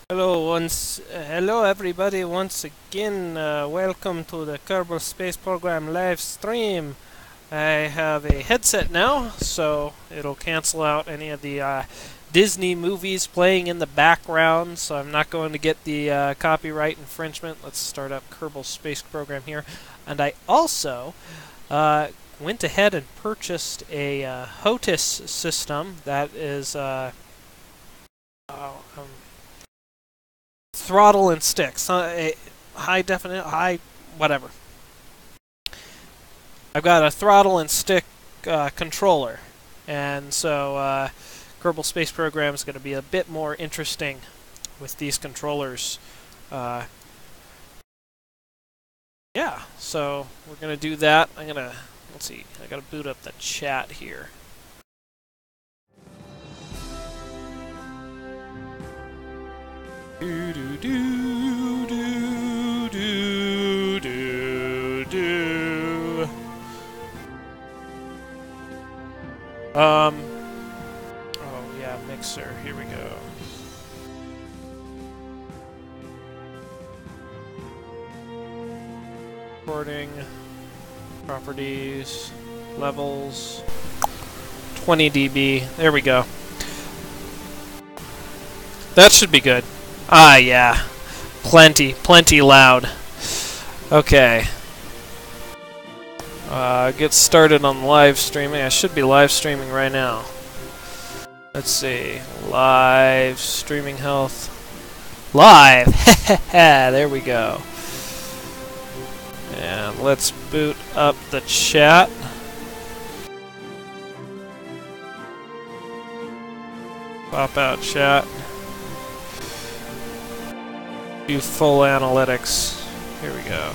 Hello everybody once again. Welcome to the Kerbal Space Program live stream. I have a headset now, so it'll cancel out any of the Disney movies playing in the background. So I'm not going to get the copyright infringement. Let's start up Kerbal Space Program here, and I also went ahead and purchased a HOTAS system that is throttle and sticks, high definite, high whatever. I've got a throttle and stick controller, and so Kerbal Space Program is going to be a bit more interesting with these controllers. Yeah, so we're going to do that. Let's see, I got to boot up the chat here. Do do do do do do do. Oh yeah, mixer. Here we go. Recording, properties, levels, 20 dB. There we go. That should be good. Ah, yeah. Plenty loud. Okay. Get started on live streaming. I should be live streaming right now. Let's see. Live streaming health. Live! There we go. And let's boot up the chat. Pop out chat. Do full analytics. Here we go.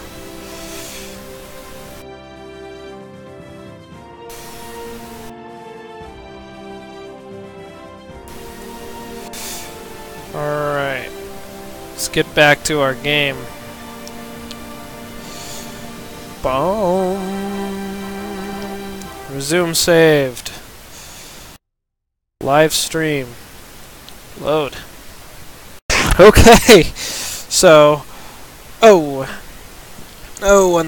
Alright. Let's get back to our game. Boom. Resume saved. Live stream. Load. Okay. So, one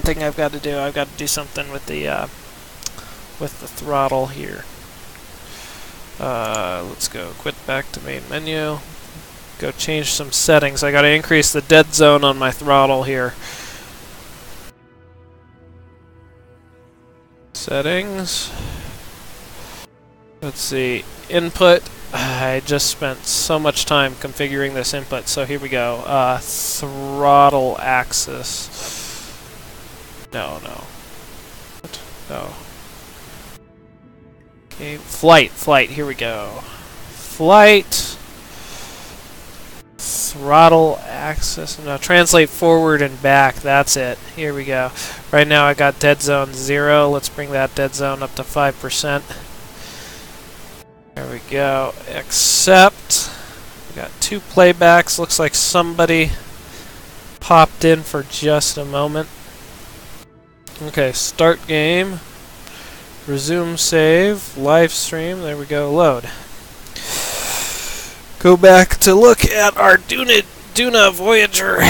thing I've got to do something with the throttle here. Let's go quit back to main menu. Go change some settings. I got to increase the dead zone on my throttle here. Settings. Let's see. Input. I just spent so much time configuring this input, so here we go. Throttle axis. No. Okay, flight, here we go. Flight. Throttle axis. No, translate forward and back, that's it. Here we go. Right now I got dead zone 0. Let's bring that dead zone up to 5%. There we go. Accept. We got 2 playbacks. Looks like somebody popped in for just a moment. Okay, start game. Resume save. Live stream. There we go. Load. Go back to look at our Duna Voyager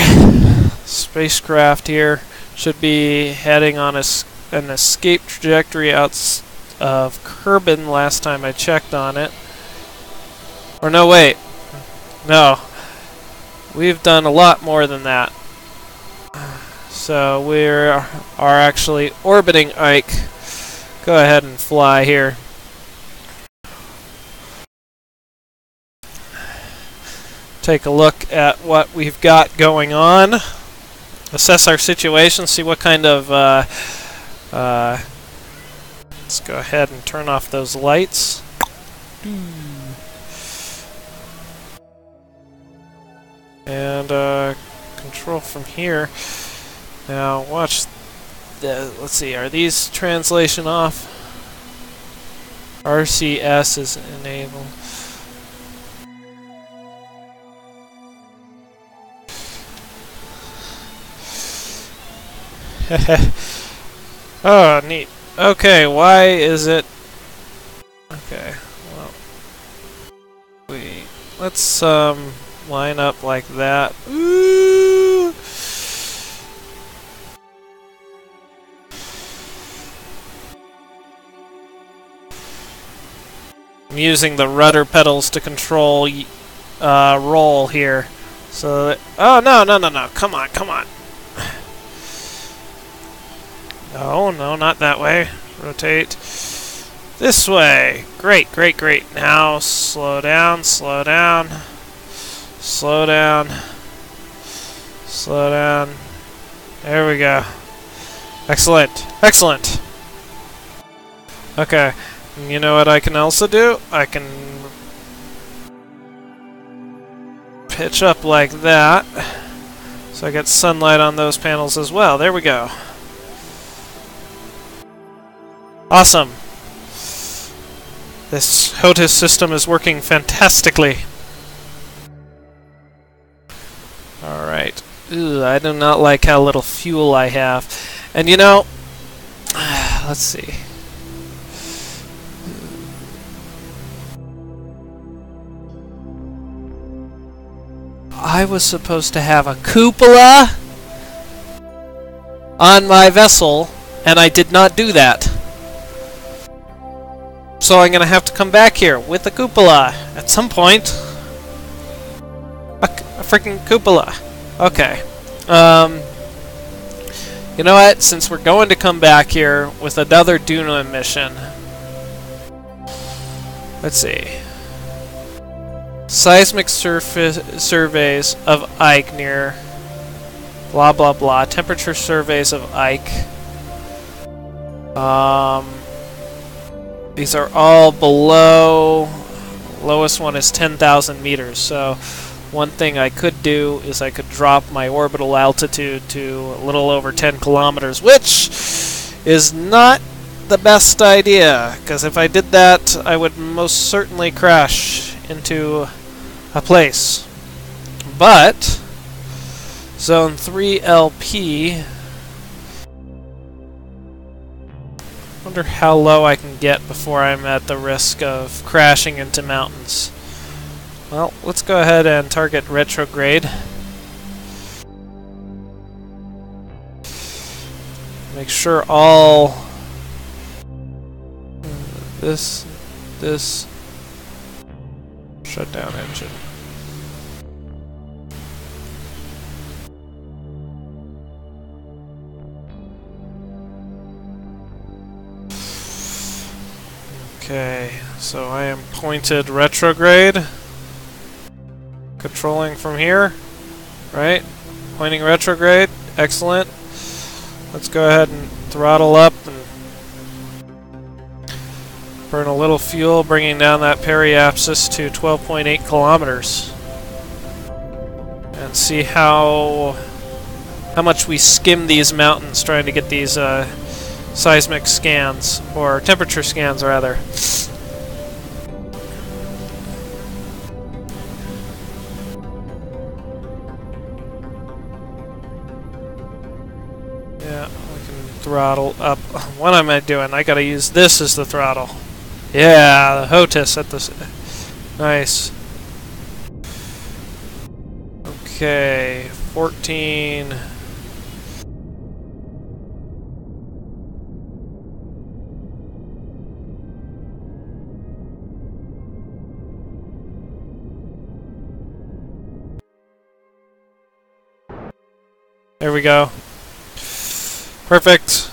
spacecraft here. Should be heading on an escape trajectory out of Kerbal last time I checked on it. Or no, wait. No. We've done a lot more than that. So we are actually orbiting Ike. Go ahead and fly here. Take a look at what we've got going on. Assess our situation, see what kind of let's go ahead and turn off those lights. And control from here. Now watch let's see, are these translation off? RCS is enabled. Oh, neat. Okay, why is it... Okay, well... Let's line up like that. Ooh. I'm using the rudder pedals to control roll here. So that, oh no, come on. No, not that way. Rotate this way. Great. Now slow down. There we go. Excellent. Okay. You know what I can also do? I can pitch up like that, so I get sunlight on those panels as well. There we go. Awesome. This HOTAS system is working fantastically. Alright. I do not like how little fuel I have. And you know, let's see. I was supposed to have a cupola on my vessel, and I did not do that. So I'm gonna have to come back here with a cupola at some point. A freaking cupola. Okay. You know what? Since we're going to come back here with another Duna mission, let's see. Seismic surveys of Ike near blah blah blah. Temperature surveys of Ike. These are all below. Lowest one is 10,000 meters. So one thing I could do is I could drop my orbital altitude to a little over 10 kilometers, which is not the best idea, because if I did that, I would most certainly crash into a place. But Zone 3 LP, wonder how low I can get before I'm at the risk of crashing into mountains. Well, let's go ahead and target retrograde. Make sure all this shut down engine. Okay, so I am pointed retrograde. Controlling from here, right? Pointing retrograde, excellent. Let's go ahead and throttle up and burn a little fuel, bringing down that periapsis to 12.8 kilometers. And see how much we skim these mountains trying to get these seismic scans, or temperature scans rather. Yeah, we can throttle up. What am I doing? I gotta use this as the throttle. Yeah, the HOTAS at this. Nice. Okay, 14. There we go. Perfect.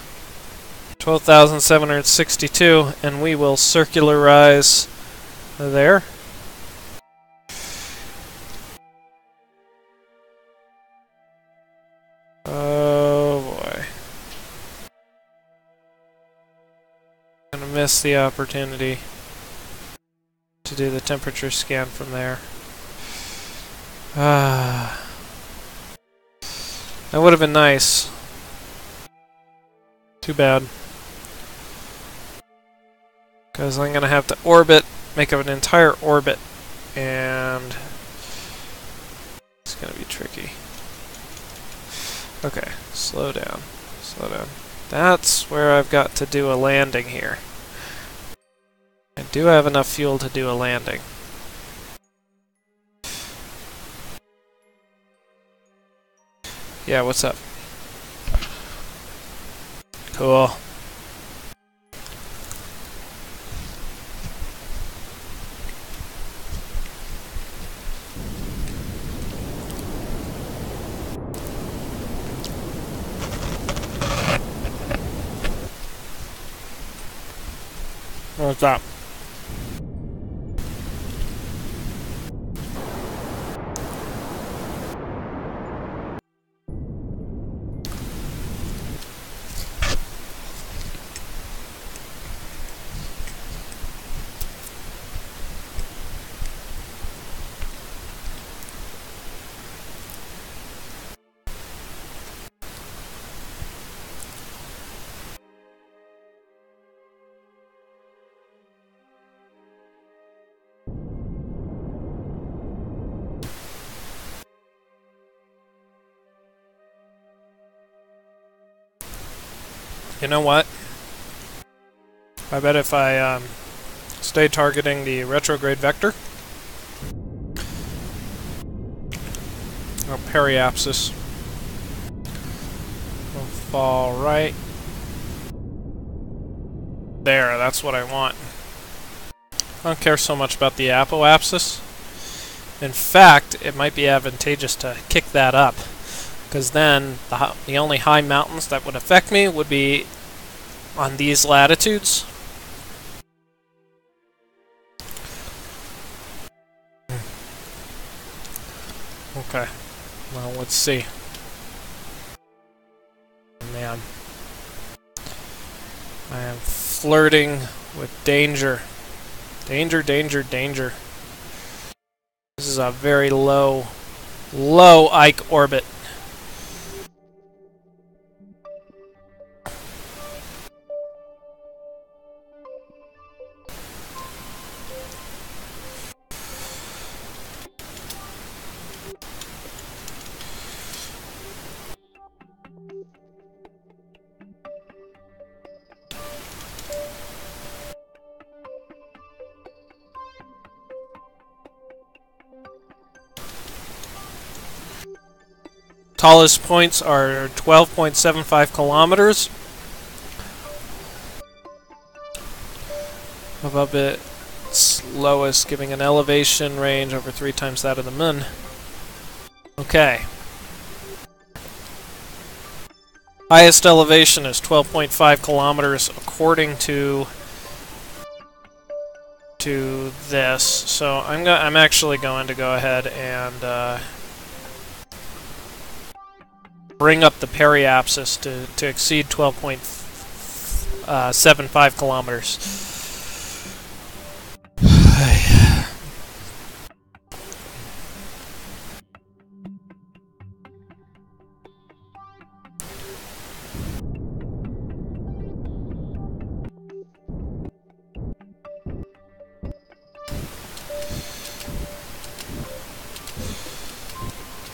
12,762, and we will circularize there. Oh boy. I'm gonna miss the opportunity to do the temperature scan from there. That would have been nice. Too bad. Because I'm going to have to orbit, make up an entire orbit, and it's going to be tricky. Okay, slow down. That's where I've got to do a landing here. I do have enough fuel to do a landing. Yeah, what's up? Cool. What's up? You know what? I bet if I stay targeting the retrograde vector, or periapsis, will fall right there. That's what I want. I don't care so much about the apoapsis. In fact, it might be advantageous to kick that up, because then the only high mountains that would affect me would be on these latitudes. Okay, well, let's see. Man, I am flirting with danger. Danger, danger, danger. This is a very low Ike orbit. Tallest points are 12.75 kilometers. Above its lowest, giving an elevation range over 3 times that of the moon. Okay. Highest elevation is 12.5 kilometers according to this. So I'm actually going to go ahead and bring up the periapsis to exceed 12.75 kilometers.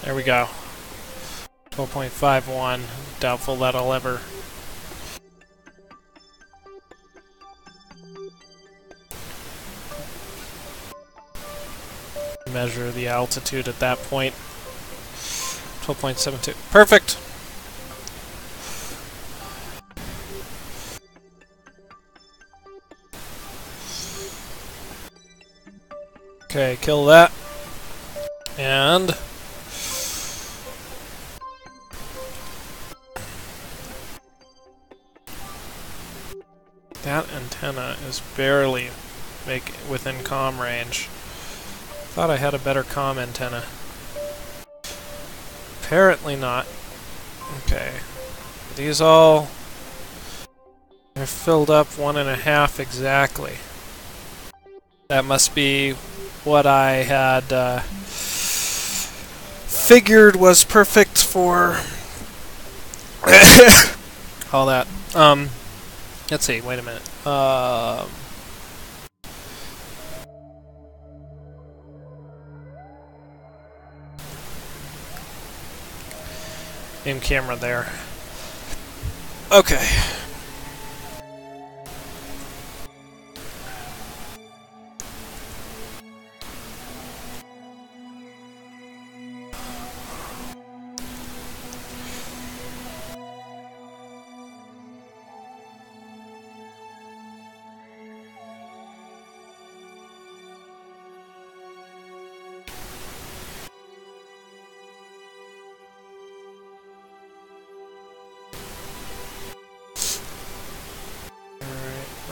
There we go. 12.51. Doubtful that I'll ever measure the altitude at that point. 12.72. Perfect! Okay, kill that. And that antenna is barely within comm range. Thought I had a better comm antenna. Apparently not. Okay. These all are filled up 1.5 exactly. That must be what I had figured was perfect for all that. Let's see, wait a minute. Aim camera there. Okay.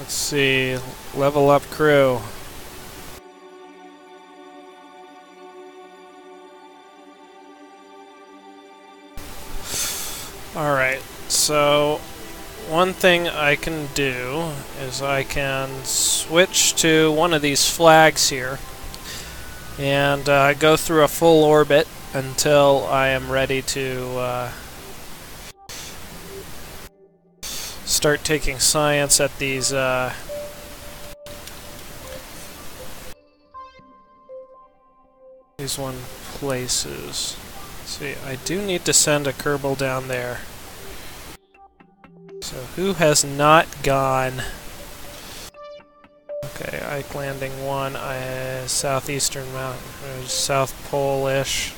Let's see. Level up crew. Alright, so one thing I can do is I can switch to one of these flags here and go through a full orbit until I am ready to start taking science at these one places. See, I do need to send a Kerbal down there. So who has not gone? Okay, Ike Landing 1, Southeastern Mountain, South Pole-ish.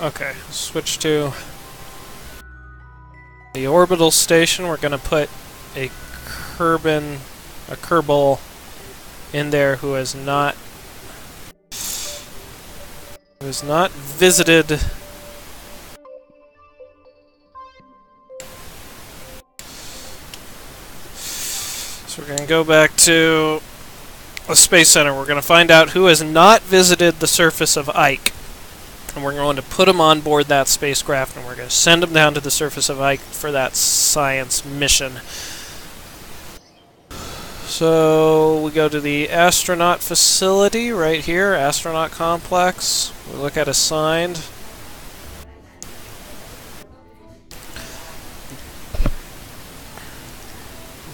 Okay, switch to the orbital station. We're going to put a Kerbal in there who has not visited so we're going to go back to the Space Center. We're going to find out who has not visited the surface of Ike. And we're going to put him on board that spacecraft, and we're going to send him down to the surface of Ike for that science mission. So we go to the astronaut facility right here, astronaut complex. We look at assigned.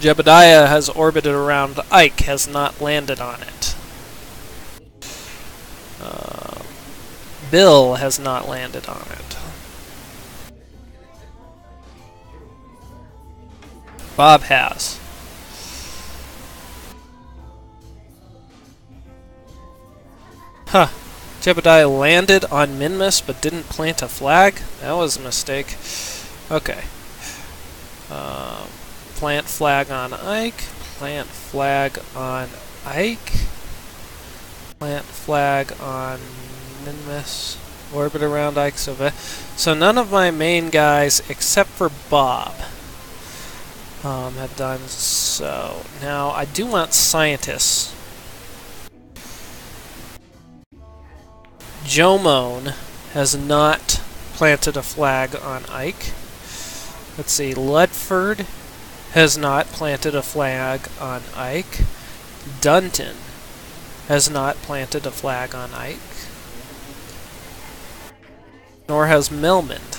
Jebediah has orbited around Ike, has not landed on it. Bill has not landed on it. Bob has. Huh. Jebediah landed on Minmus but didn't plant a flag? That was a mistake. Okay. Plant flag on Ike. Plant flag on Ike. Plant flag on Minmus. Orbit around Ike. So none of my main guys, except for Bob, have done so. Now, I do want scientists. Jomon has not planted a flag on Ike. Let's see, Ludford has not planted a flag on Ike. Dunton has not planted a flag on Ike. Nor has Melmond.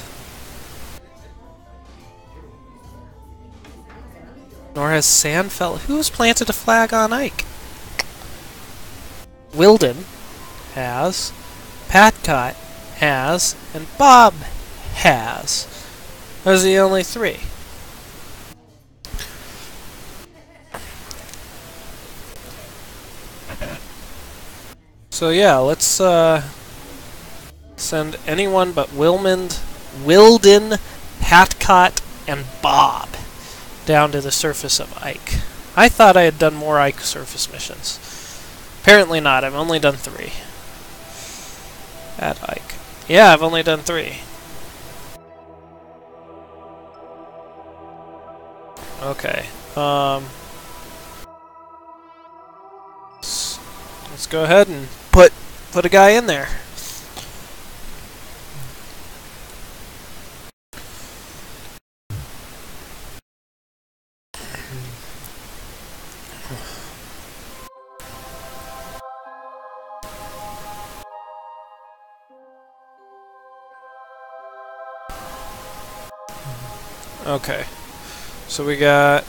Nor has Sandfeld. Who's planted a flag on Ike? Wilden has. Patcott has. And Bob has. Those are the only three. So yeah, let's send anyone but Wilden, Patcott, and Bob down to the surface of Ike. I thought I had done more Ike surface missions. Apparently not. I've only done 3. At Ike. Yeah, I've only done 3. Okay. Let's go ahead and put a guy in there. Okay, so we got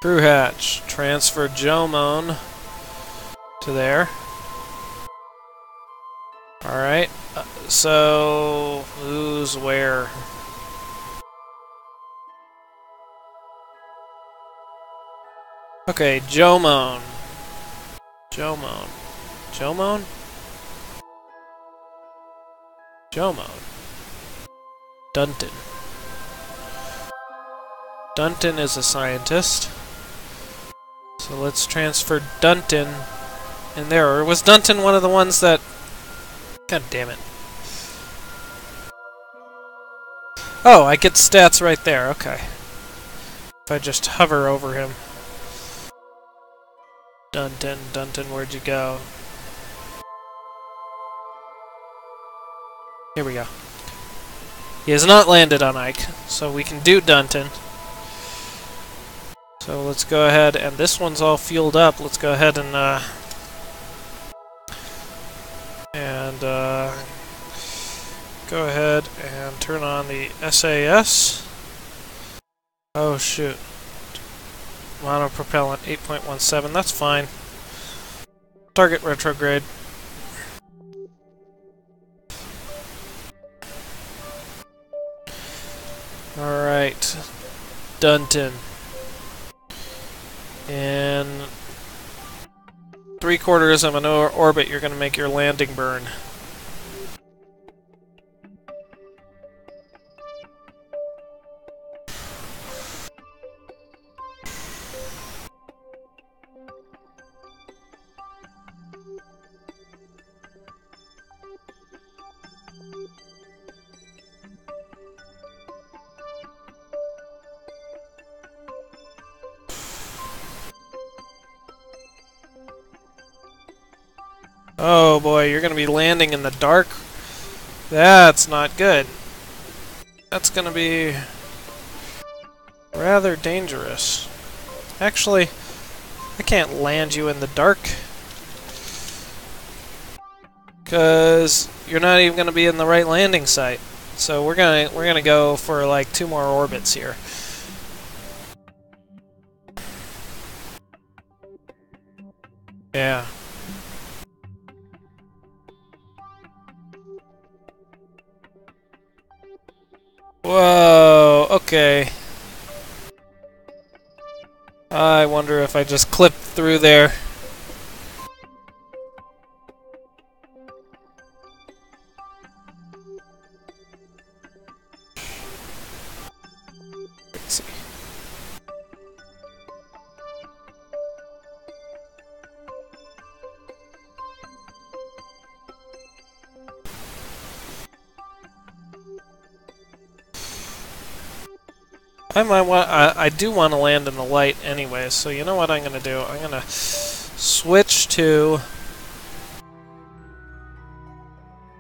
crew hatch. Transfer Jomon to there. Alright, so who's where? Okay, Jomon. Jomon. Jomon? Jomon. Dunton. Dunton is a scientist. So let's transfer Dunton in there. Or was Dunton one of the ones that... God damn it. Oh, I get stats right there. Okay. If I just hover over him. Dunton, Dunton, where'd you go? Here we go. He has not landed on Ike, so we can do Dunton. So let's go ahead, and this one's all fueled up. Let's go ahead and go ahead and turn on the SAS. Oh shoot. Monopropellant 8.17, that's fine. Target retrograde. Alright. Dunton. In 3/4 of an orbit, you're going to make your landing burn. Oh boy, you're going to be landing in the dark? That's not good. That's going to be rather dangerous. Actually, I can't land you in the dark, because you're not even going to be in the right landing site. So we're gonna go for like 2 more orbits here. Yeah. Whoa, okay. I wonder if I just clipped through there. Let's see. I do want to land in the light anyway, so you know what I'm going to do? I'm going to switch to...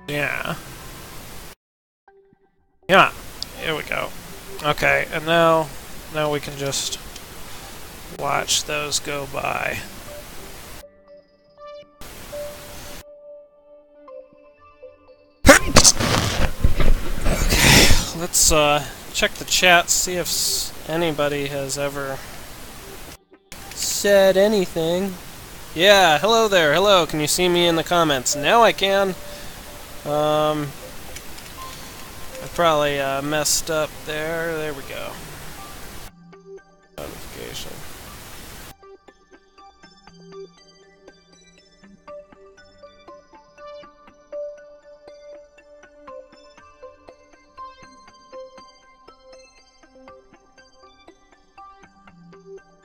Yeah. Yeah. Here we go. Okay, and now we can just watch those go by. Okay, let's check the chat, see if anybody has ever said anything. Yeah, hello there, hello, can you see me in the comments? Now I can. I probably messed up there. There we go. Notification.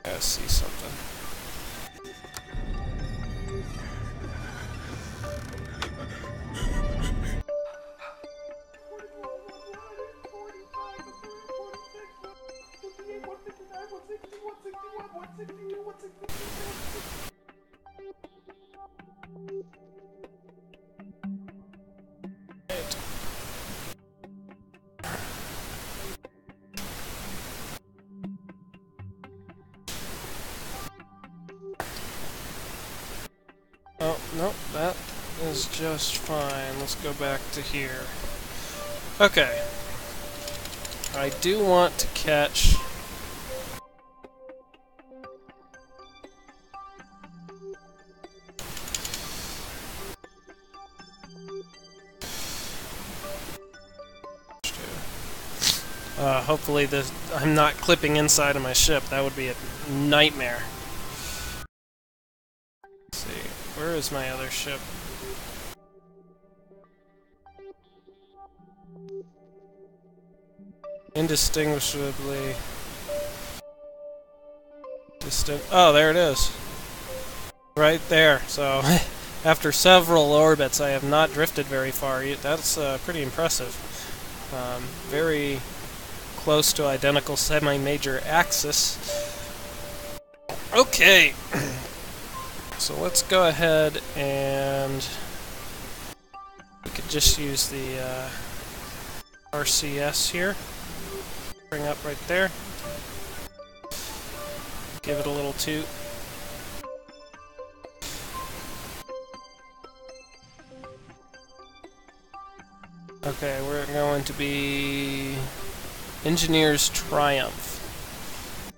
I see something. Oh, no, that is just fine. Let's go back to here. Okay. I do want to catch... hopefully I'm not clipping inside of my ship. That would be a nightmare. Where is my other ship? Indistinguishably distant. Oh, there it is. Right there. So, after several orbits, I have not drifted very far. That's pretty impressive. Very close to identical semi-major axis. Okay. So let's go ahead and we could just use the RCS here. Bring up right there. Give it a little toot. Okay, we're going to be Engineer's Triumph.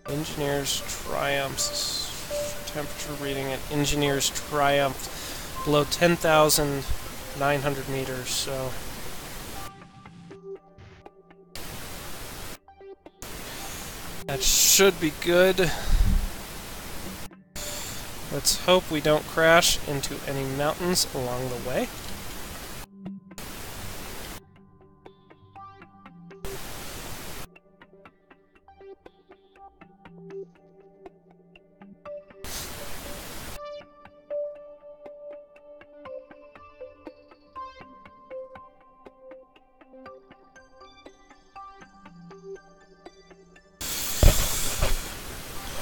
Engineer's Triumph's temperature reading at Engineer's Triumph below 10,900 meters, so that should be good. Let's hope we don't crash into any mountains along the way.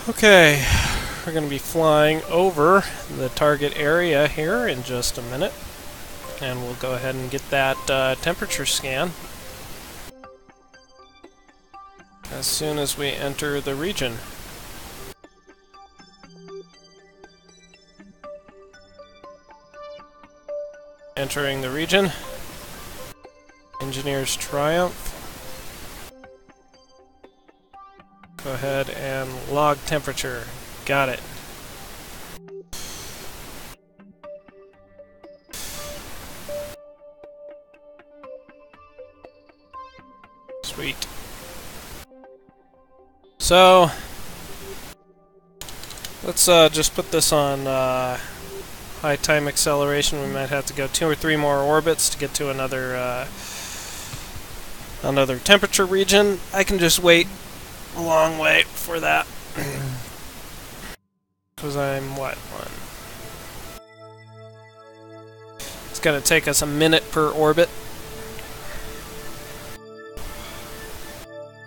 Okay, we're going to be flying over the target area here in just a minute, and we'll go ahead and get that temperature scan as soon as we enter the region. Entering the region, Engineer's Triumph. Go ahead and log temperature. Got it. Sweet. So, let's just put this on high time acceleration. We might have to go 2 or 3 more orbits to get to another temperature region. I can just wait a long way for that. Because I'm, what, it's going to take us a minute per orbit.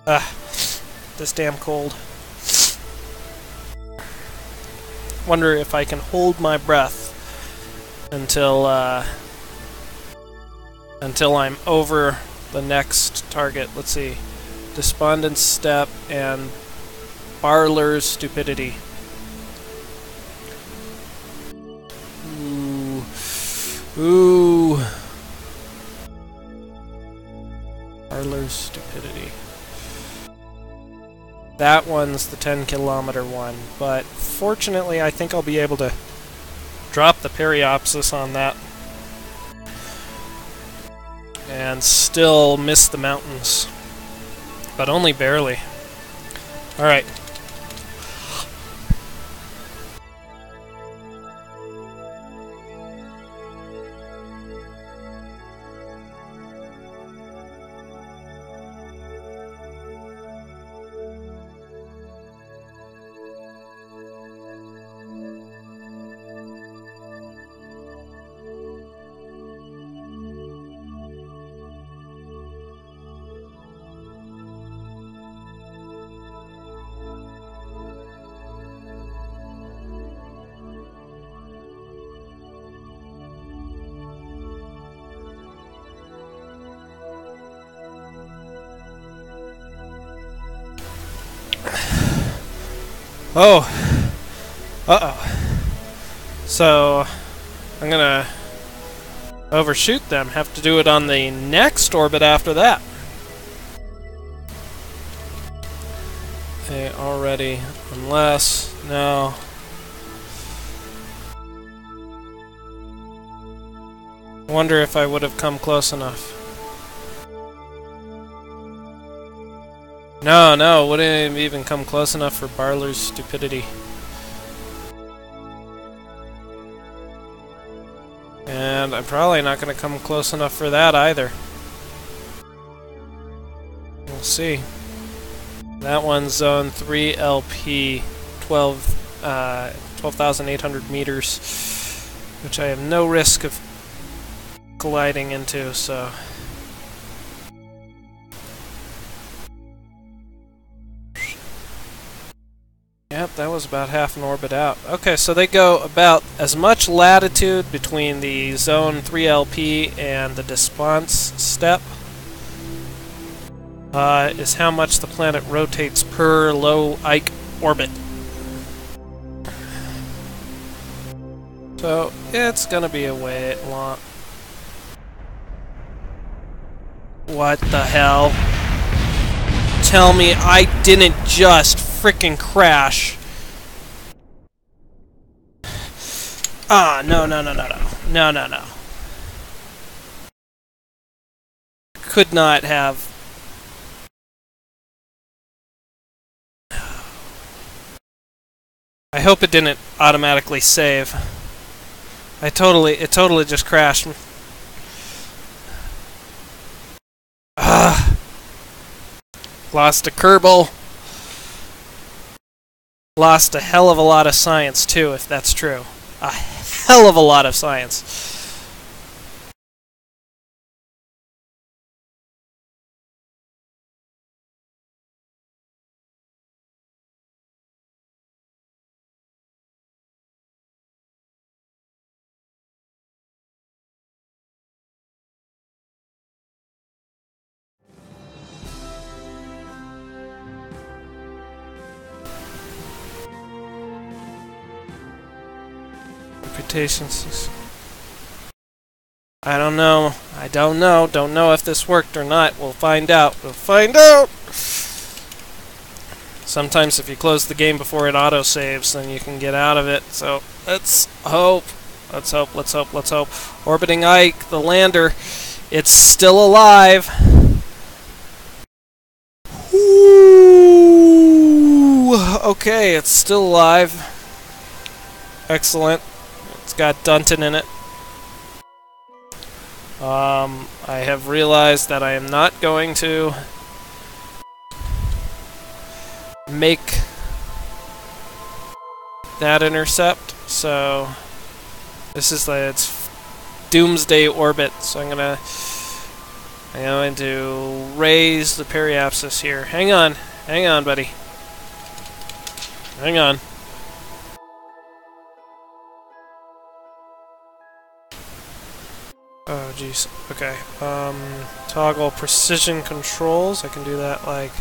Ah, this damn cold. Wonder if I can hold my breath until I'm over the next target. Let's see. Despondent's Step and Barler's Stupidity. Ooh. Barler's Stupidity. That one's the 10-kilometer one, but fortunately I think I'll be able to drop the periapsis on that and still miss the mountains. But only barely. Alright. Oh. Uh-oh. So, I'm gonna overshoot them. Have to do it on the next orbit after that. They already, unless, no. Wonder if I would have come close enough. No, wouldn't even come close enough for Barler's Stupidity. And I'm probably not going to come close enough for that either. We'll see. That one's zone 3 LP, 12,800 meters, which I have no risk of gliding into, so... Yep, that was about half an orbit out. Okay, so they go about as much latitude between the zone 3LP and the response step is how much the planet rotates per low Ike orbit. So it's gonna be a way long. What the hell? Tell me I didn't just frickin' crash. Ah, no. Could not have. I hope it didn't automatically save. It totally just crashed. Ah. Lost a Kerbal. Lost a hell of a lot of science, too, if that's true. A hell of a lot of science. Reputations. I don't know. Don't know if this worked or not. We'll find out. Sometimes if you close the game before it auto-saves, then you can get out of it. So, let's hope. Orbiting Ike, the lander. It's still alive. Ooh, okay, it's still alive. Excellent. It's got Dunton in it. I have realized that I am not going to make that intercept, so this is its doomsday orbit, so I'm going to raise the periapsis here. Hang on, buddy. Hang on. Oh, jeez. Okay. Toggle precision controls. I can do that like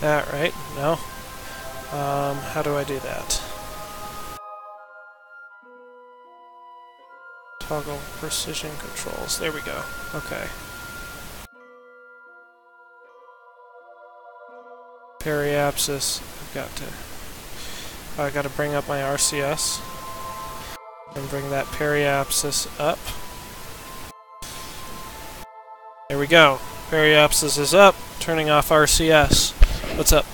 that, right? No? How do I do that? Toggle precision controls. There we go. Okay. Periapsis. I got to bring up my RCS and bring that periapsis up. There we go. Periapsis is up. Turning off RCS. What's up?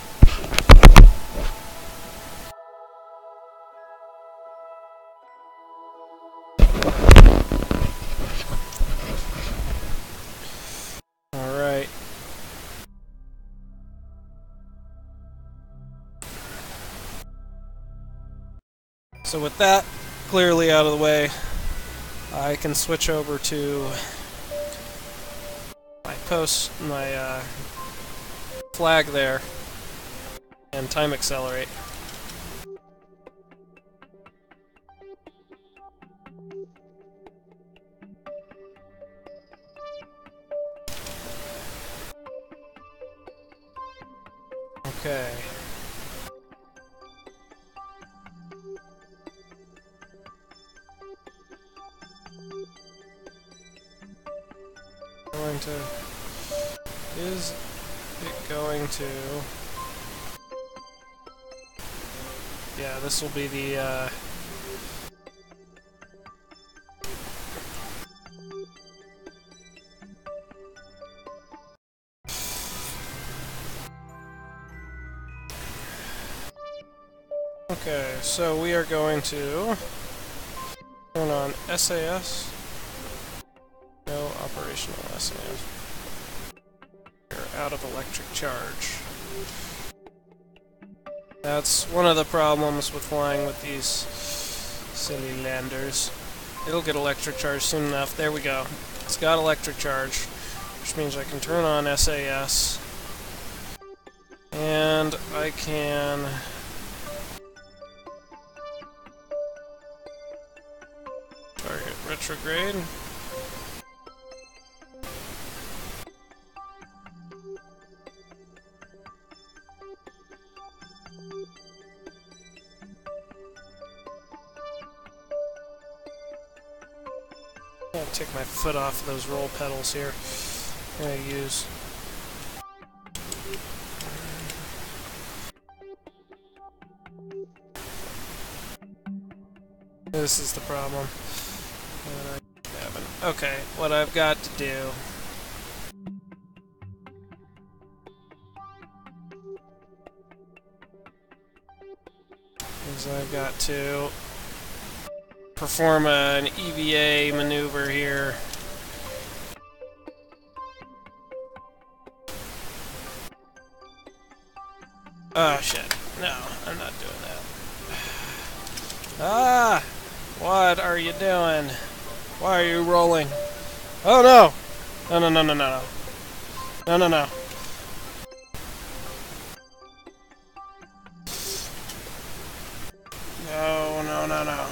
Alright. So with that clearly out of the way, I can switch over to my flag there and time accelerate. Okay. Is it going to... Yeah, this will be the, Okay, so we are going to turn on SAS. operational SAS. You're out of electric charge. That's one of the problems with flying with these silly landers. It'll get electric charge soon enough. There we go. It's got electric charge, which means I can turn on SAS. And I can... target retrograde. I'll take my foot off of those roll pedals here. I'm going to use... This is the problem. Okay, what I've got to do is I've got to perform an EVA maneuver here. Oh shit, no, I'm not doing that. Ah! What are you doing? Why are you rolling? Oh no! No, no, no, no, no, no. No, no, no. No, no, no, no.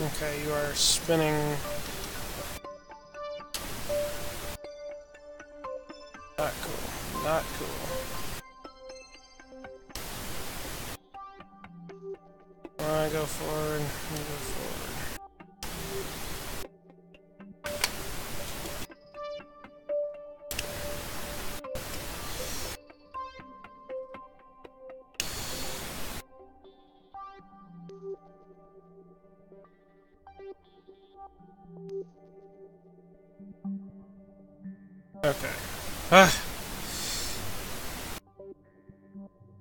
Okay, you are spinning. Not cool. Not cool. I go forward. I go forward. Okay.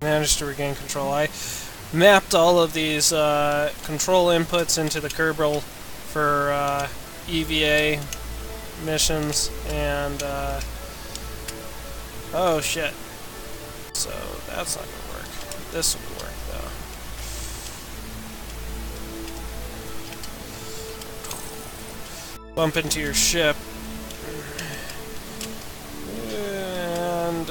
Managed to regain control. I mapped all of these control inputs into the Kerbal for EVA missions, and oh shit. So that's not gonna work. This will work though. Bump into your ship. And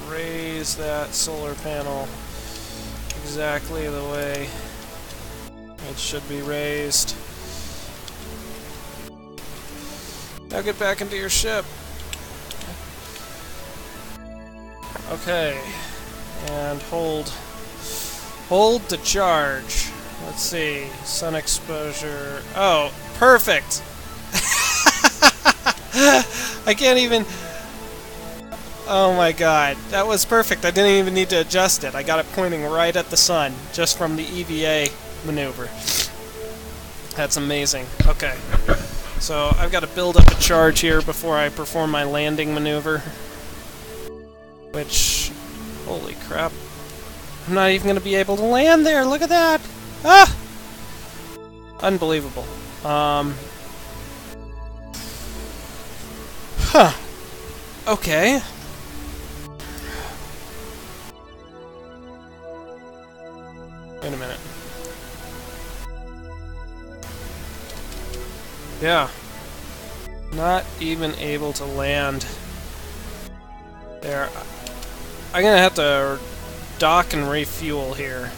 raise that solar panel exactly the way it should be raised. Now get back into your ship. Okay. And hold to charge. Let's see. Sun exposure. Oh, perfect! I can't even... Oh my god, that was perfect. I didn't even need to adjust it. I got it pointing right at the sun, just from the EVA maneuver. That's amazing. Okay. So, I've got to build up a charge here before I perform my landing maneuver. Which... holy crap. I'm not even going to be able to land there! Look at that! Ah! Unbelievable. Huh. Okay. Wait a minute. Yeah. Not even able to land there. I'm gonna have to dock and refuel here.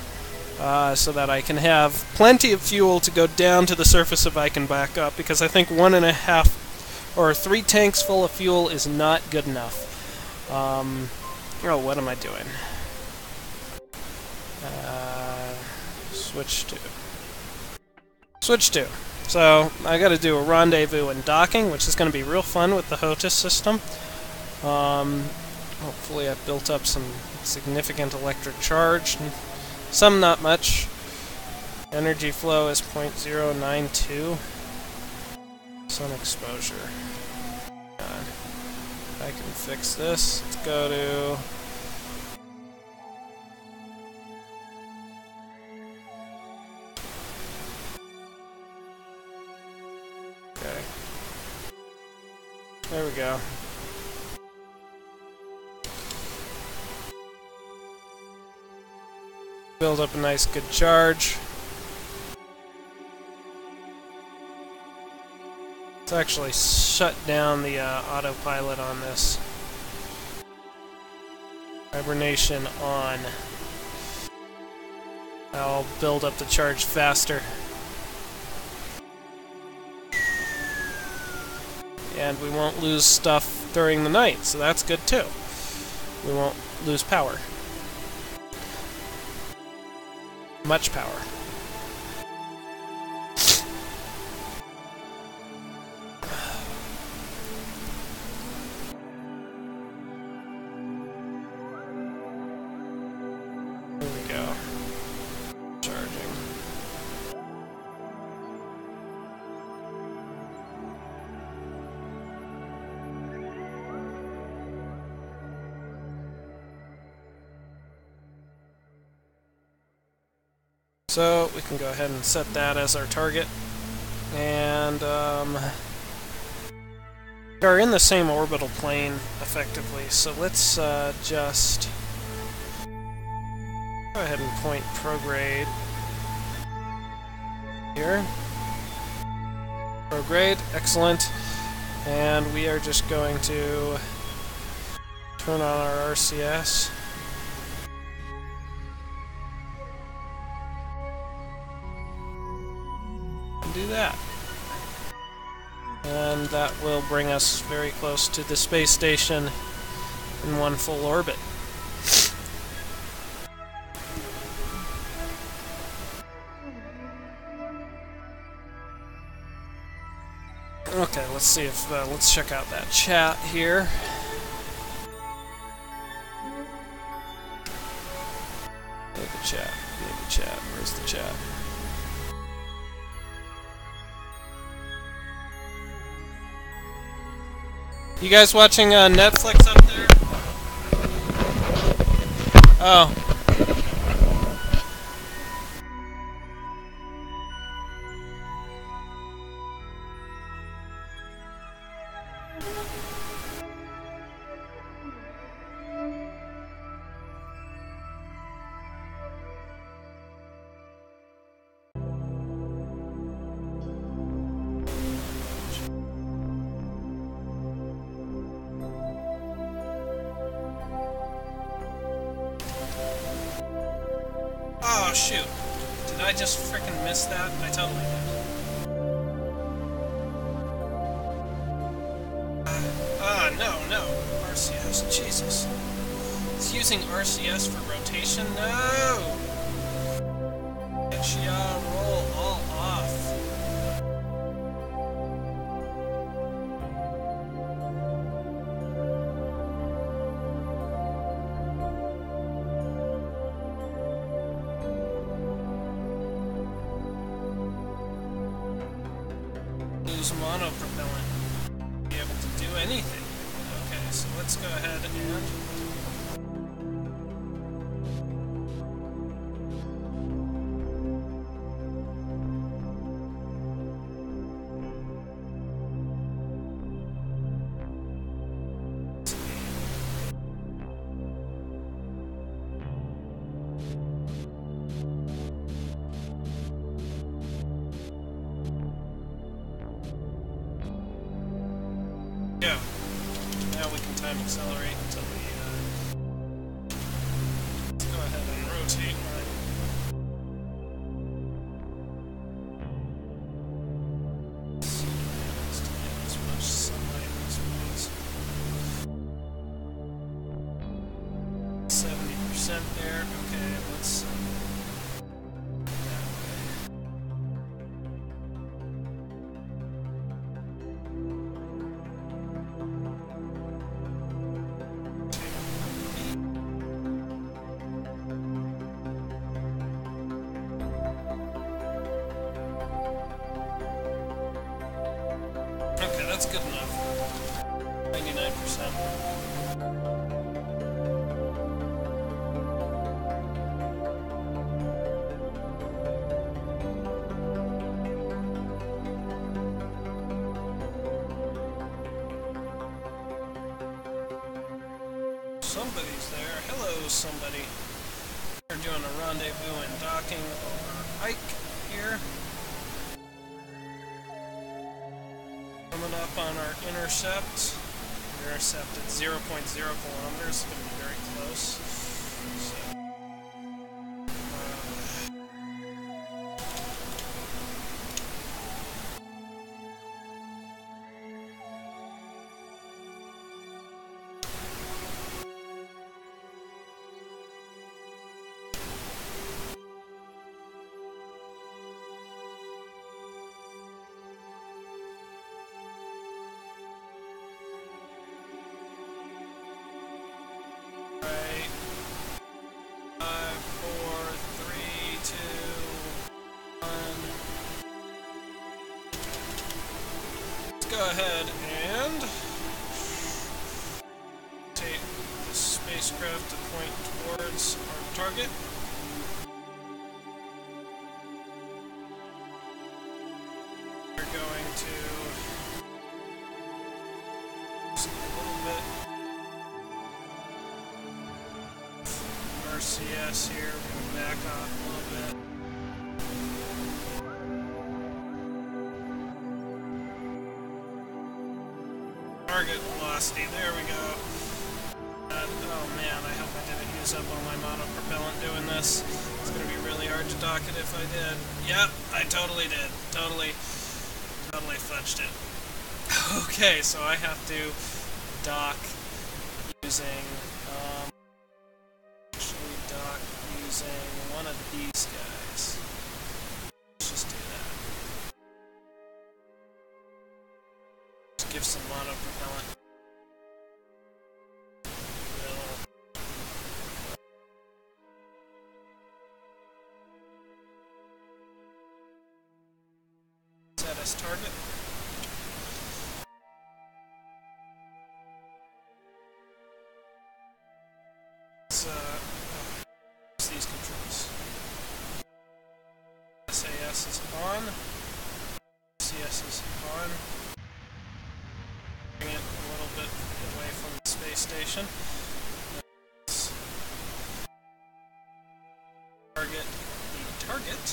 So that I can have plenty of fuel to go down to the surface if I can back up, because I think 1.5 or 3 tanks full of fuel is not good enough. Oh, what am I doing? Switch to. Switch to. So, I gotta do a rendezvous and docking, which is gonna be real fun with the HOTAS system. Hopefully I've built up some significant electric charge. Some not much. Energy flow is 0.092. Sun exposure. I can fix this. Let's go to... Okay. There we go. Build up a nice good charge. Let's actually shut down the autopilot on this. Hibernation on. I'll build up the charge faster. And we won't lose stuff during the night, so that's good too. We won't lose power. Much power. There we go. Charging. So we can go ahead and set that as our target, and we are in the same orbital plane effectively. So let's just go ahead and point prograde here. Prograde, excellent. And we are just going to turn on our RCS. Do that. And that will bring us very close to the space station in one full orbit. Okay, let's see if let's check out that chat here. Look at the chat. Look at the chat. Where's the chat? You guys watching Netflix up there? Oh. Oh shoot. Did I just frickin' miss that? I totally did. No. RCS, Jesus. It's using RCS for rotation? No! HDR roll all off. Lose monopropellant. Be able to do anything. Okay, so let's go ahead and yeah. Now we can time accelerate until we let's go ahead and rotate my as much sunlight as we 70% there. Okay, let's okay, that's good enough. 99%. somebody's there. Hello, somebody. We're doing a rendezvous and docking over Ike here. Coming up on our intercept. Intercept at 0.0 kilometers. It's going to be very close. So, go ahead and take the spacecraft to point towards our target. We're going to just a little bit RCS here. We're going to back off a little bit. Target velocity, there we go. Oh man, I hope I didn't use up all my monopropellant doing this. It's going to be really hard to dock it if I did. Yep, I totally did. Totally fudged it. Okay, so I have to dock using, actually dock using one of these guys. Let's just do that. Give some monopropellant. Set as target. Let's use these controls. SAS is on. CS is on. Bring it a little bit away from the space station. Let's target the target.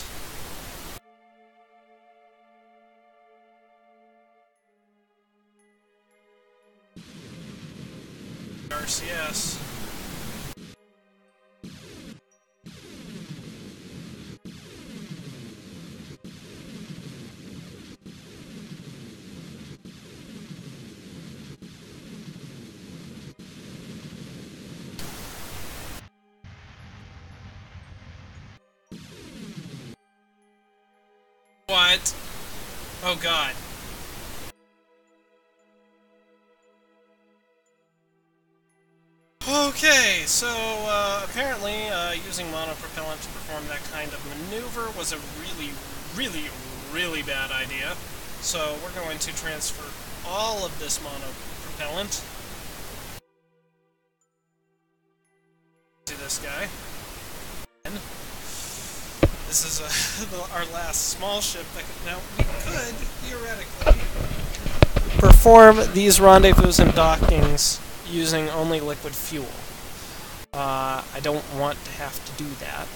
RCS. What? Oh god. Okay, so apparently using monopropellant to perform that kind of maneuver was a really bad idea. So we're going to transfer all of this monopropellant to this guy. And this is our last small ship that now we could theoretically perform these rendezvous and dockings using only liquid fuel. I don't want to have to do that.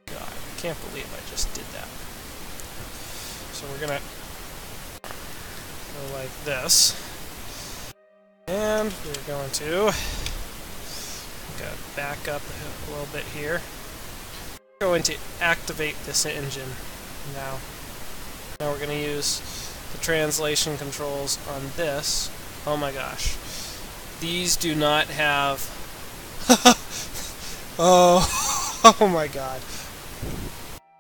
God, I can't believe I just did that. So we're gonna go like this. And we're going to back up a little bit here. We're going to activate this engine now. Now we're going to use the translation controls on this. Oh my gosh. These do not have... oh my god.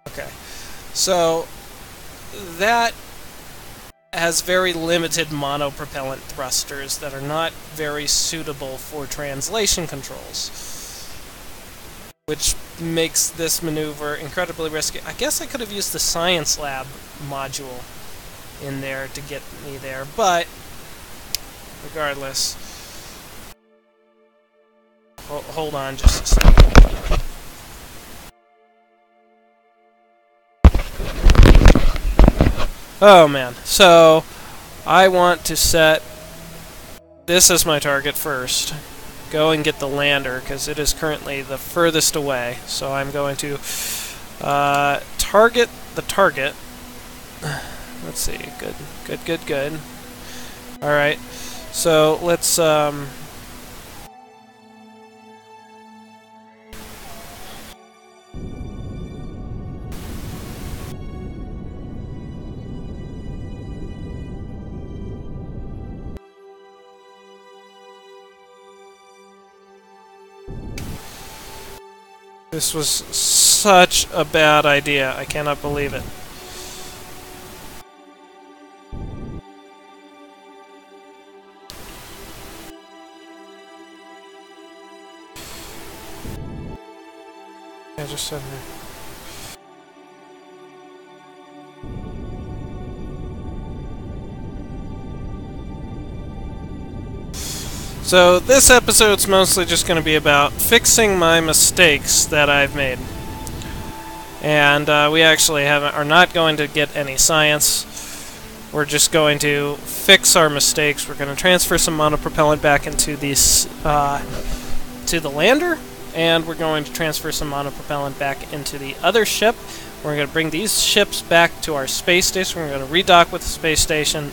Okay. So, that has very limited monopropellant thrusters that are not very suitable for translation controls, which makes this maneuver incredibly risky. I guess I could have used the Science Lab module in there to get me there, but regardless, hold on just a second. Oh man, so I want to set this as my target first. Go and get the lander, because it is currently the furthest away. So I'm going to target the target. Let's see. Good, good, good, good. Alright. So let's this was such a bad idea. I cannot believe it. I just said So this episode's mostly just going to be about fixing my mistakes that I've made. And we actually are not going to get any science. We're just going to fix our mistakes. We're going to transfer some monopropellant back into these to the lander, and we're going to transfer some monopropellant back into the other ship. We're going to bring these ships back to our space station. We're going to redock with the space station,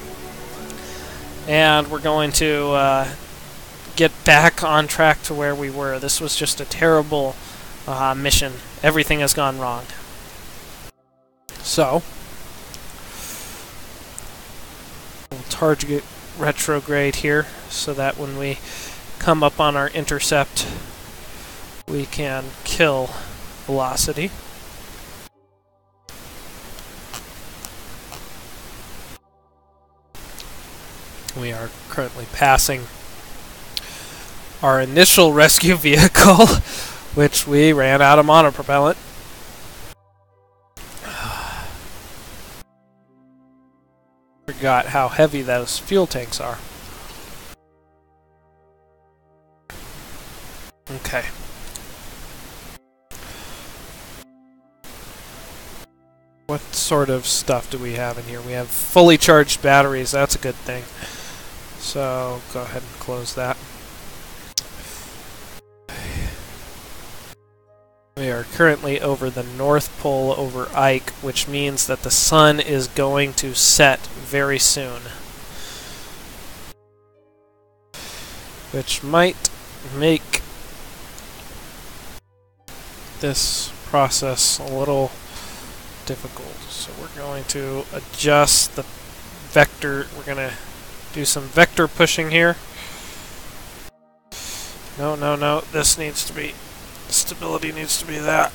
and we're going to get back on track to where we were. This was just a terrible mission. Everything has gone wrong. So, we'll target retrograde here so that when we come up on our intercept, we can kill velocity. We are currently passing our initial rescue vehicle, which we ran out of monopropellant. Forgot how heavy those fuel tanks are. Okay. What sort of stuff do we have in here? We have fully charged batteries. That's a good thing. So, go ahead and close that. We are currently over the North Pole over Ike, which means that the sun is going to set very soon. Which might make this process a little difficult. So we're going to adjust the vector. We're going to do some vector pushing here. No, no, no. This needs to be... Stability needs to be that.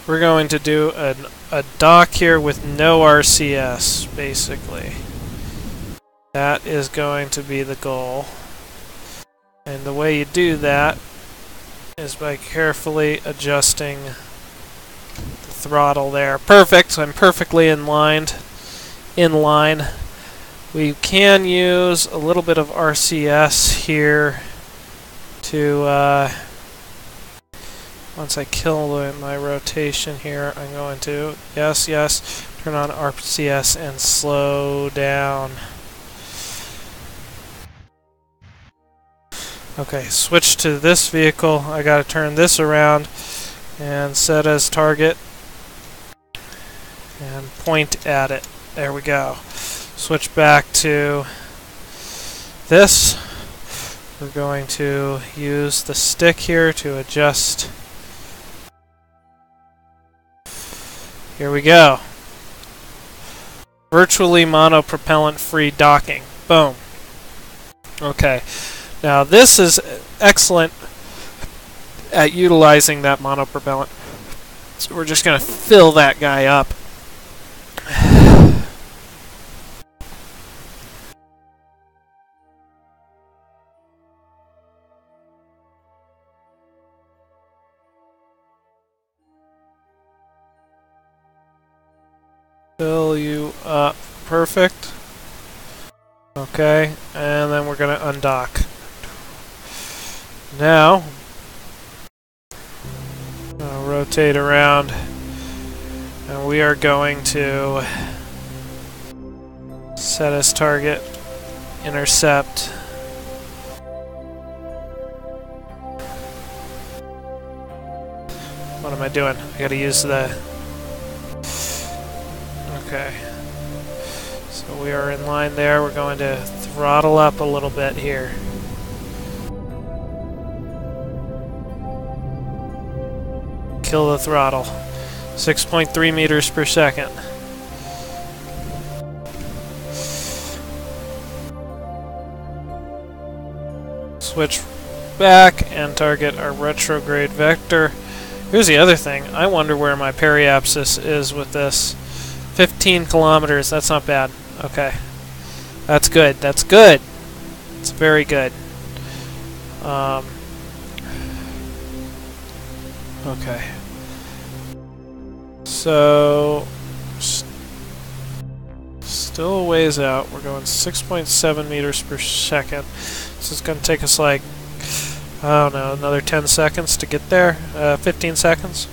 We're going to do a dock here with no RCS, basically. That is going to be the goal. And the way you do that is by carefully adjusting the throttle there. Perfect! I'm perfectly in line. We can use a little bit of RCS here to, once I kill my rotation here, I'm going to, yes, turn on RCS and slow down. Okay, switch to this vehicle. I gotta turn this around and set as target and point at it. There we go. Switch back to this. We're going to use the stick here to adjust. Here we go. Virtually monopropellant free docking. Boom. Okay. Now this is excellent at utilizing that monopropellant. So we're just going to fill that guy up. Fill you up. Perfect. Okay, and then we're going to undock. Now, I'll rotate around, and we are going to set as target, intercept. What am I doing? I gotta use the... Okay. So we are in line there. We're going to throttle up a little bit here. Kill the throttle. 6.3 meters per second. Switch back and target our retrograde vector. Here's the other thing. I wonder where my periapsis is with this. 15 kilometers. That's not bad. Okay. That's good. That's good. It's very good. Okay. So, still a ways out. We're going 6.7 meters per second. This is going to take us like, I don't know, another 10 seconds to get there. 15 seconds.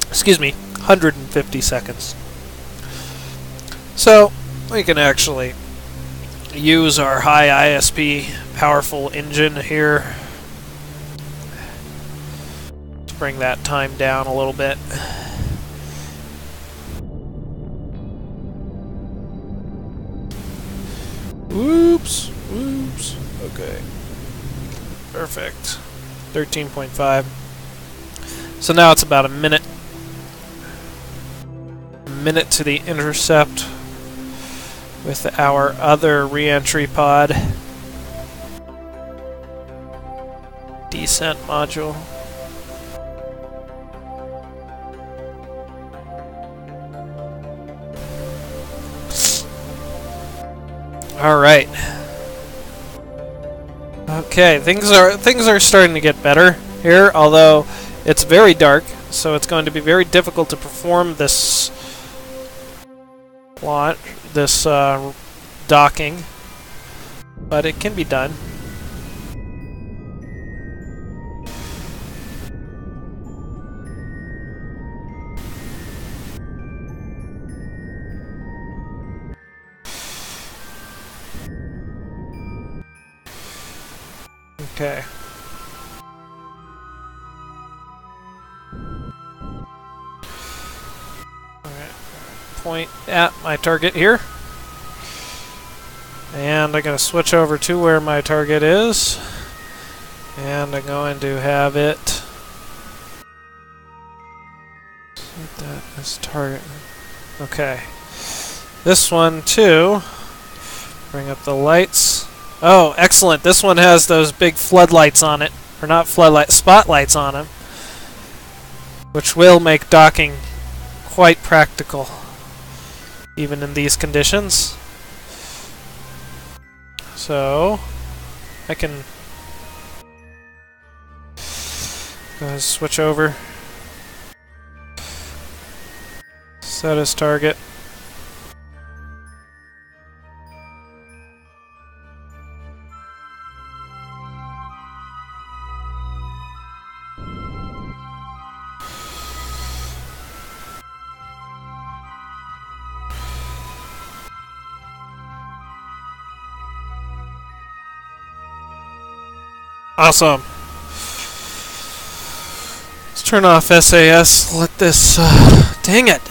Excuse me, 150 seconds. So, we can actually use our high ISP powerful engine here to bring that time down a little bit. Whoops, whoops. Okay. Perfect. 13.5. So now it's about a minute. A minute to the intercept with our other re-entry pod. Descent module. All right. Okay, things are starting to get better here, although it's very dark, so it's going to be very difficult to perform this launch, this docking, but it can be done. Okay. Alright. Point at my target here. And I'm going to switch over to where my target is. And I'm going to have it set that as target. Okay. This one too. Bring up the lights. Oh, excellent. This one has those big floodlights on it. Or not floodlights, spotlights on them. Which will make docking quite practical. Even in these conditions. So, I can go ahead and switch over. Set as target. Awesome. Let's turn off SAS. Let this... dang it!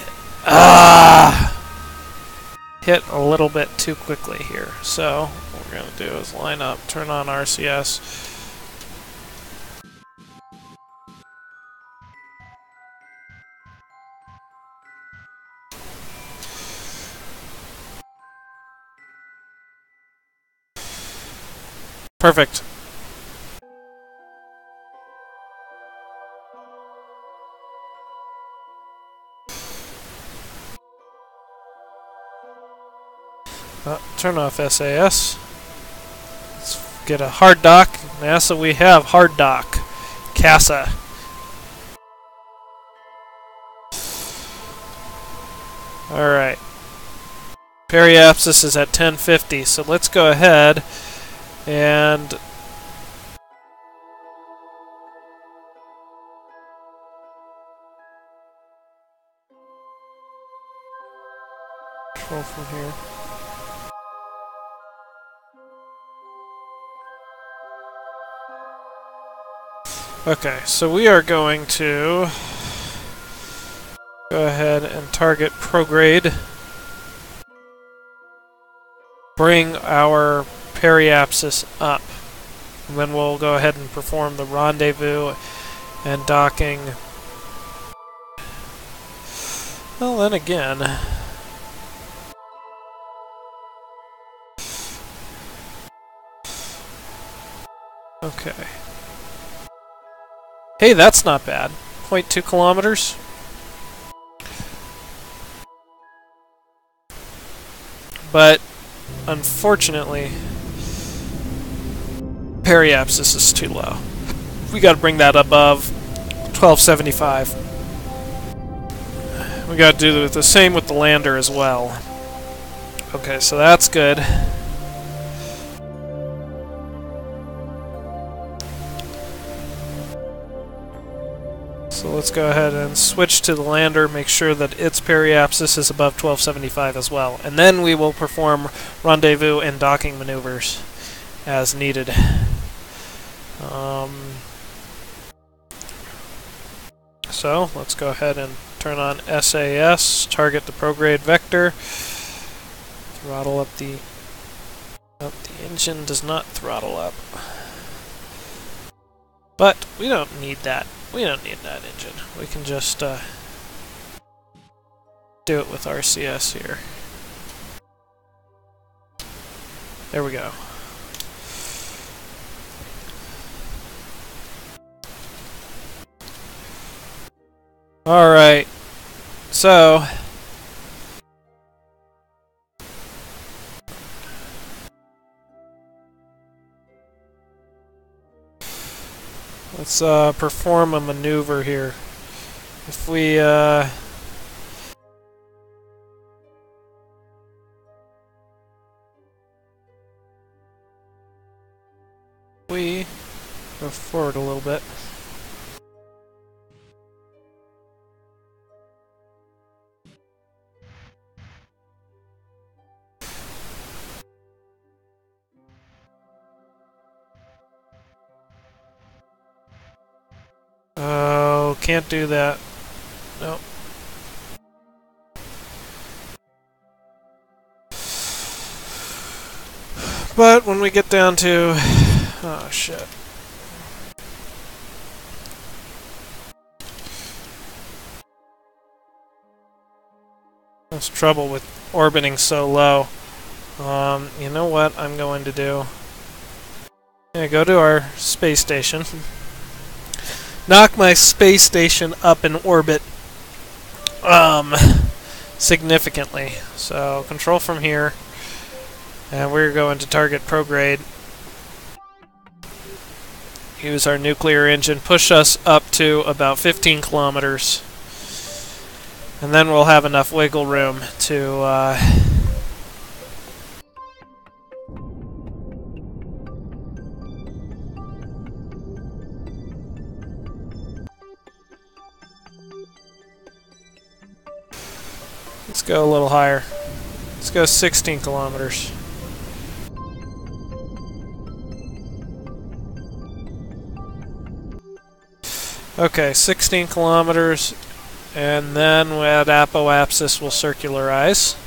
Hit a little bit too quickly here. So, what we're going to do is line up, turn on RCS. Perfect. Turn off SAS. Let's get a hard dock. NASA, we have hard dock. CASA. Alright. Periapsis is at 1050, so let's go ahead and control from here. Okay, so we are going to go ahead and target prograde. Bring our periapsis up. And then we'll go ahead and perform the rendezvous and docking. Well, then again, okay. Hey, that's not bad. 0.2 kilometers. But unfortunately, periapsis is too low. We got to bring that above 1275. We got to do the same with the lander as well. Okay, so that's good. So let's go ahead and switch to the lander, make sure that its periapsis is above 1275 as well. And then we will perform rendezvous and docking maneuvers as needed. So let's go ahead and turn on SAS, target the prograde vector, throttle up the... Oh, the engine does not throttle up. But we don't need that. We don't need that engine. We can just do it with RCS here. There we go. Alright. So... let's perform a maneuver here. If we go forward a little bit. Oh, can't do that. Nope. But when we get down to... oh, shit. That's trouble with orbiting so low. You know what I'm going to do? I'm going to go to our space station. Knock my space station up in orbit significantly. So control from here, and we're going to target prograde. Use our nuclear engine, push us up to about 15 kilometers, and then we'll have enough wiggle room to let's go a little higher. Let's go 16 kilometers. Okay, 16 kilometers, and then at apoapsis we'll circularize.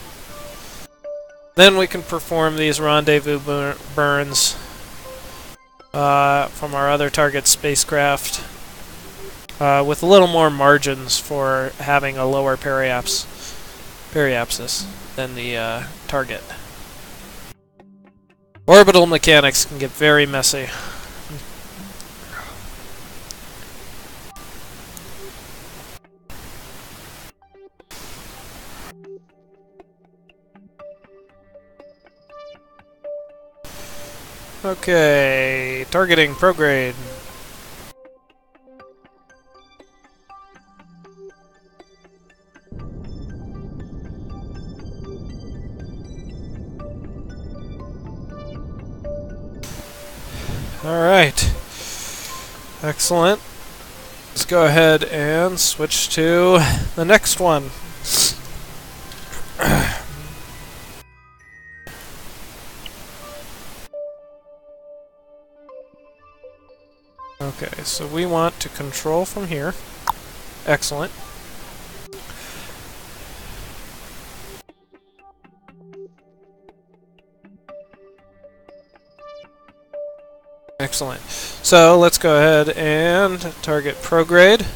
Then we can perform these rendezvous burns from our other target spacecraft with a little more margins for having a lower periapsis than the target. Orbital mechanics can get very messy. Okay, targeting prograde. Alright. Excellent. Let's go ahead and switch to the next one. Okay, so we want to control from here. Excellent. Excellent. So let's go ahead and target prograde.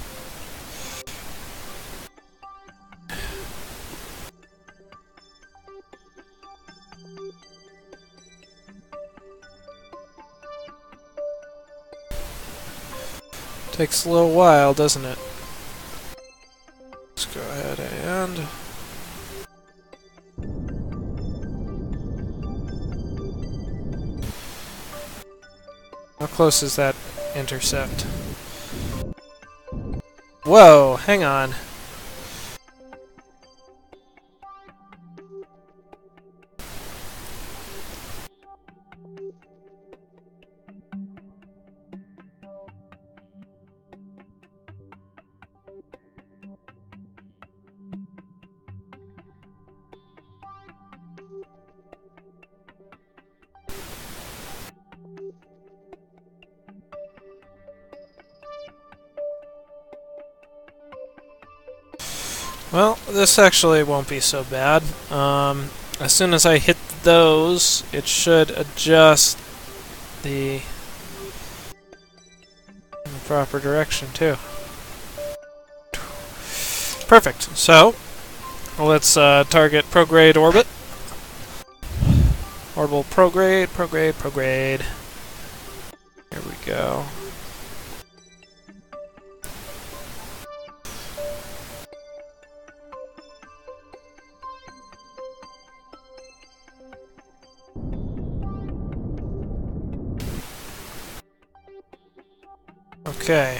Takes a little while, doesn't it? Let's go ahead and... How close is that intercept? Whoa, hang on. Well, this actually won't be so bad. As soon as I hit those, it should adjust in the proper direction too. Perfect. So, let's target prograde orbit. Orbital prograde, prograde. Here we go. Okay.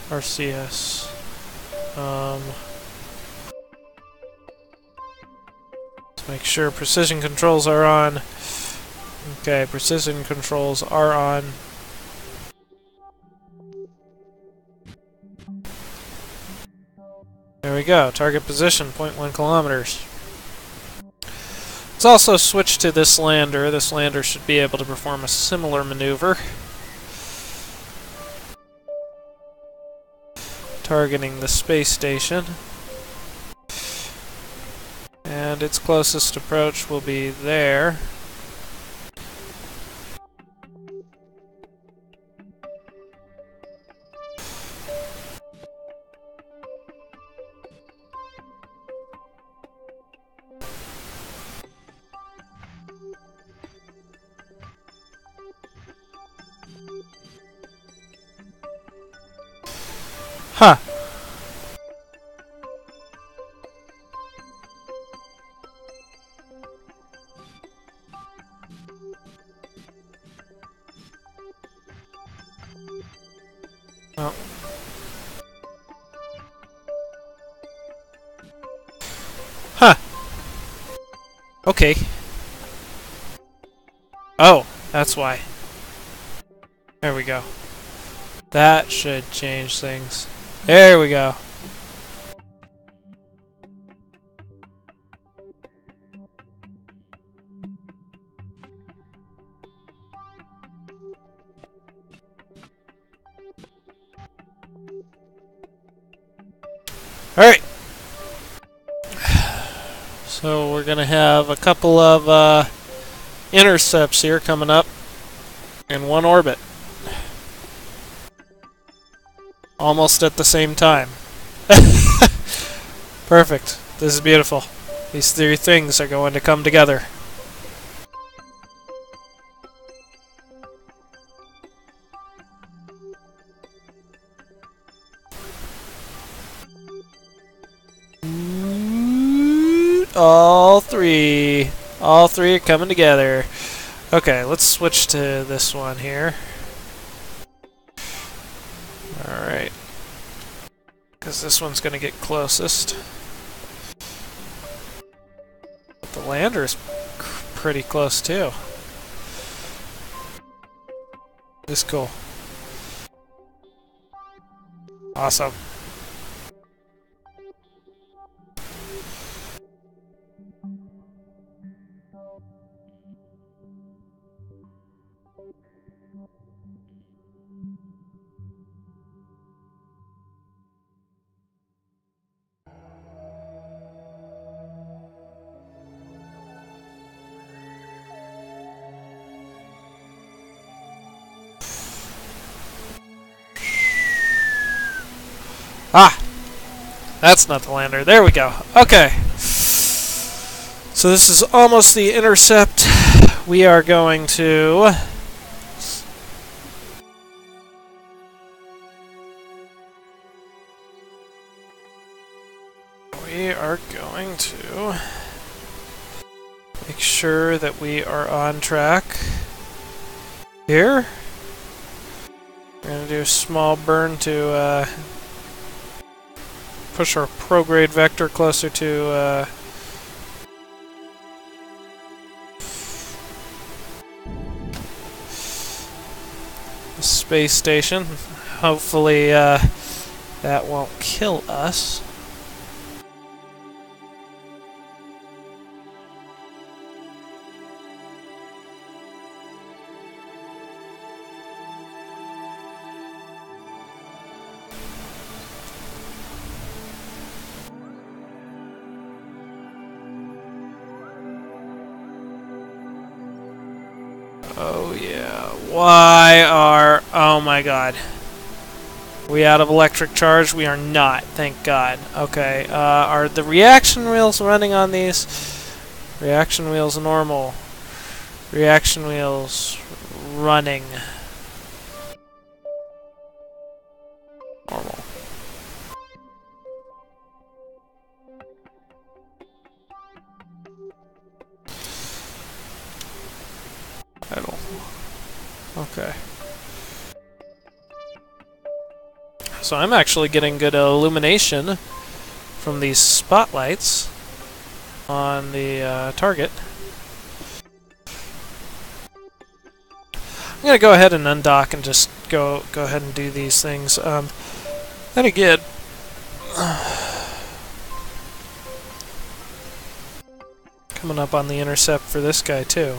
RCS. Let's make sure precision controls are on. Okay, precision controls are on. There we go. Target position, 0.1 kilometers. Let's also switch to this lander. This lander should be able to perform a similar maneuver. Targeting the space station. And its closest approach will be there. Huh. Oh. Huh. Okay. Oh, that's why. There we go. That should change things. There we go. Alright. So we're gonna have a couple of intercepts here coming up in one orbit. Almost at the same time. Perfect. This is beautiful. These three things are going to come together. All three are coming together. Okay, let's switch to this one here. Alright. Because this one's going to get closest. But the lander's pretty close too. It's cool. Awesome. Ah! That's not the lander. There we go. Okay. So this is almost the intercept. We are going to... make sure that we are on track here. We're going to do a small burn to push our prograde vector closer to the space station. Hopefully that won't kill us. Oh yeah, oh my god. We out of electric charge? We are not, thank god. Okay, are the reaction wheels running on these? Reaction wheels normal. Reaction wheels running. Normal. Idle. Okay. So I'm actually getting good illumination from these spotlights on the target. I'm gonna go ahead and undock and just go ahead and do these things. And again, coming up on the intercept for this guy too.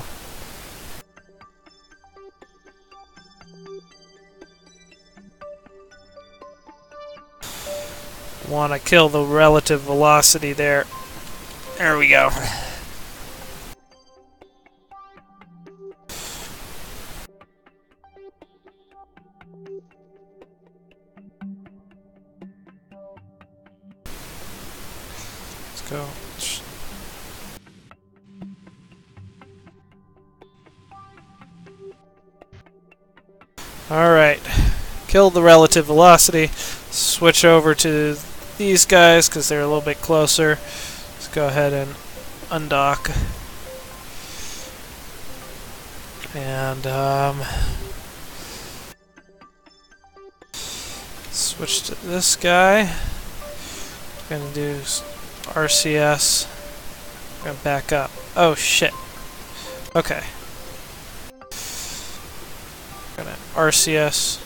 Want to kill the relative velocity there. There we go. Let's go. Alright. Kill the relative velocity. Switch over to these guys because they're a little bit closer. Let's go ahead and undock. And switch to this guy. Gonna do RCS. Gonna back up. Oh shit. Okay. Gonna RCS.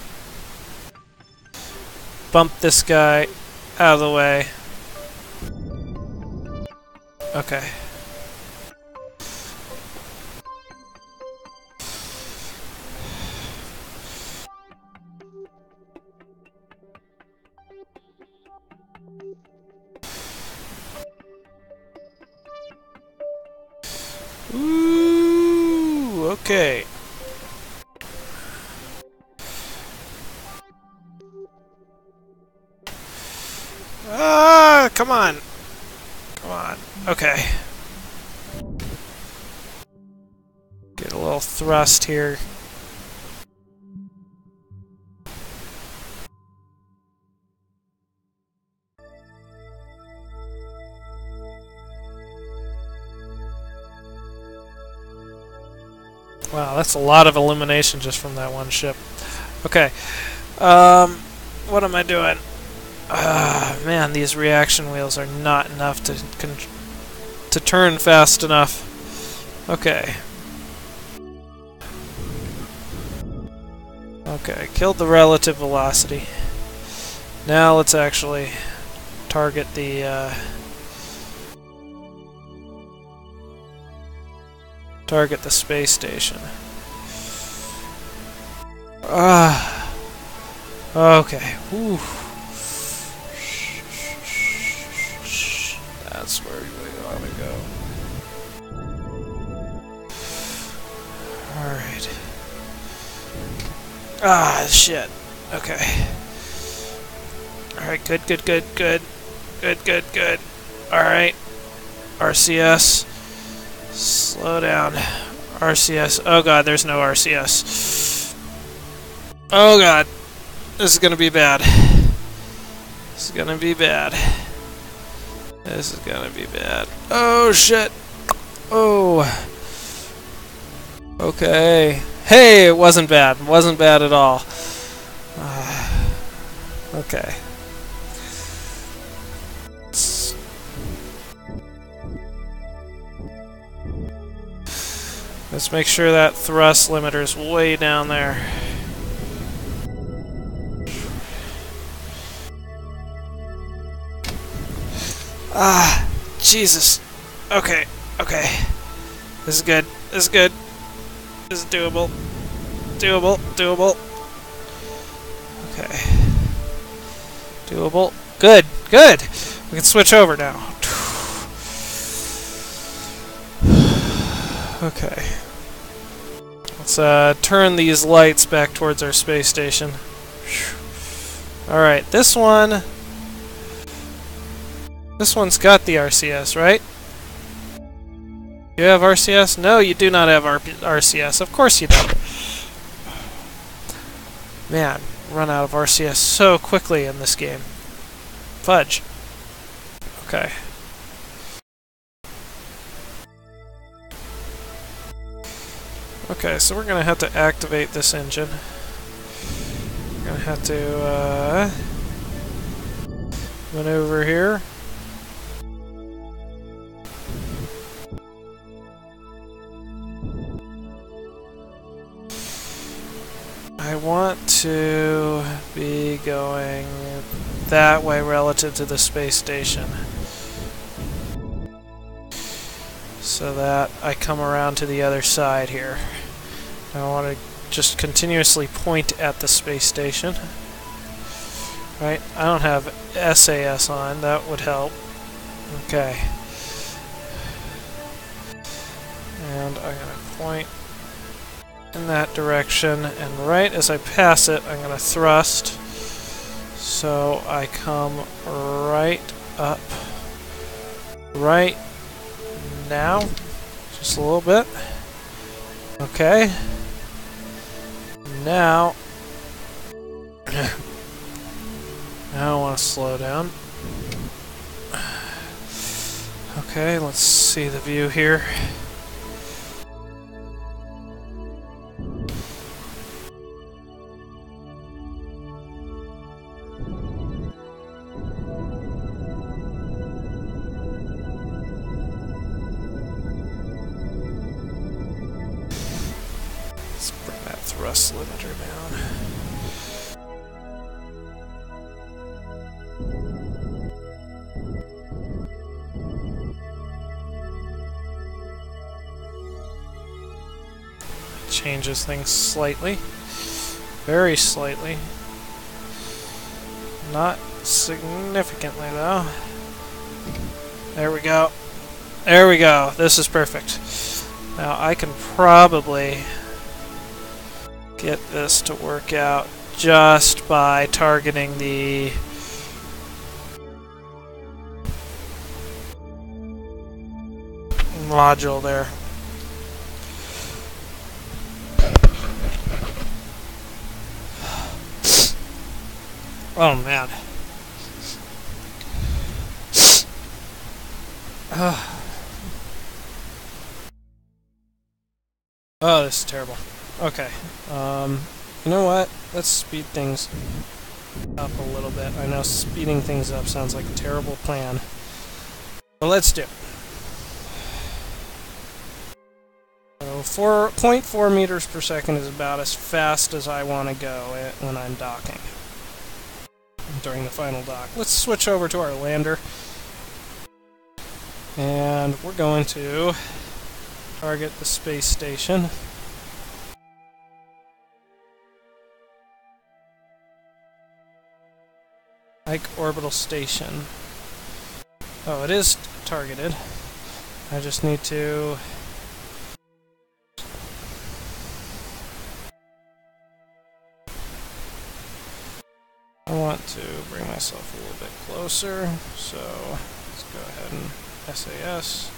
Bump this guy out of the way. Okay. Ooh, okay. Ah, come on. Come on. Okay. Get a little thrust here. Wow, that's a lot of illumination just from that one ship. Okay. What am I doing? Man, these reaction wheels are not enough to turn fast enough. Okay. Okay, killed the relative velocity. Now let's actually target the space station. Okay. Whew. That's where we want to go. Alright. Ah, shit. Okay. Alright, good. Alright. RCS. Slow down. RCS. Oh god, there's no RCS. Oh god. This is gonna be bad. This is gonna be bad. This is gonna be bad. Oh shit. Oh. Okay. Hey, it wasn't bad. It wasn't bad at all. Okay. Let's make sure that thrust limiter's way down there. Ah, Jesus. Okay, okay. This is good. This is good. This is doable. Doable. Okay. Doable. Good. We can switch over now. Okay. Let's turn these lights back towards our space station. Alright, this one's got the RCS, right? You have RCS? No, you do not have RCS. Of course you don't. Man, run out of RCS so quickly in this game. Fudge. Okay. Okay, so we're gonna have to activate this engine. We're gonna have to maneuver here. I want to be going that way relative to the space station, so that I come around to the other side here. I want to just continuously point at the space station. Right? I don't have SAS on, that would help. Okay. And I'm going to point in that direction, and right as I pass it, I'm going to thrust, so I come right up, right now, just a little bit. Okay. Now, I want to slow down. Okay, let's see the view here. Let's bring that thrust limiter down. Changes things slightly. Very slightly. Not significantly, though. There we go. There we go. This is perfect. Now I can probably get this to work out just by targeting the module there. Oh man. Oh, this is terrible. Okay. You know what? Let's speed things up a little bit. I know speeding things up sounds like a terrible plan, but let's do it. So 0.4 meters per second is about as fast as I want to go when I'm docking during the final dock. Let's switch over to our lander. And we're going to target the space station. Ike Orbital Station. Oh, it is targeted. I just need to... I want to bring myself a little bit closer, so let's go ahead and SAS.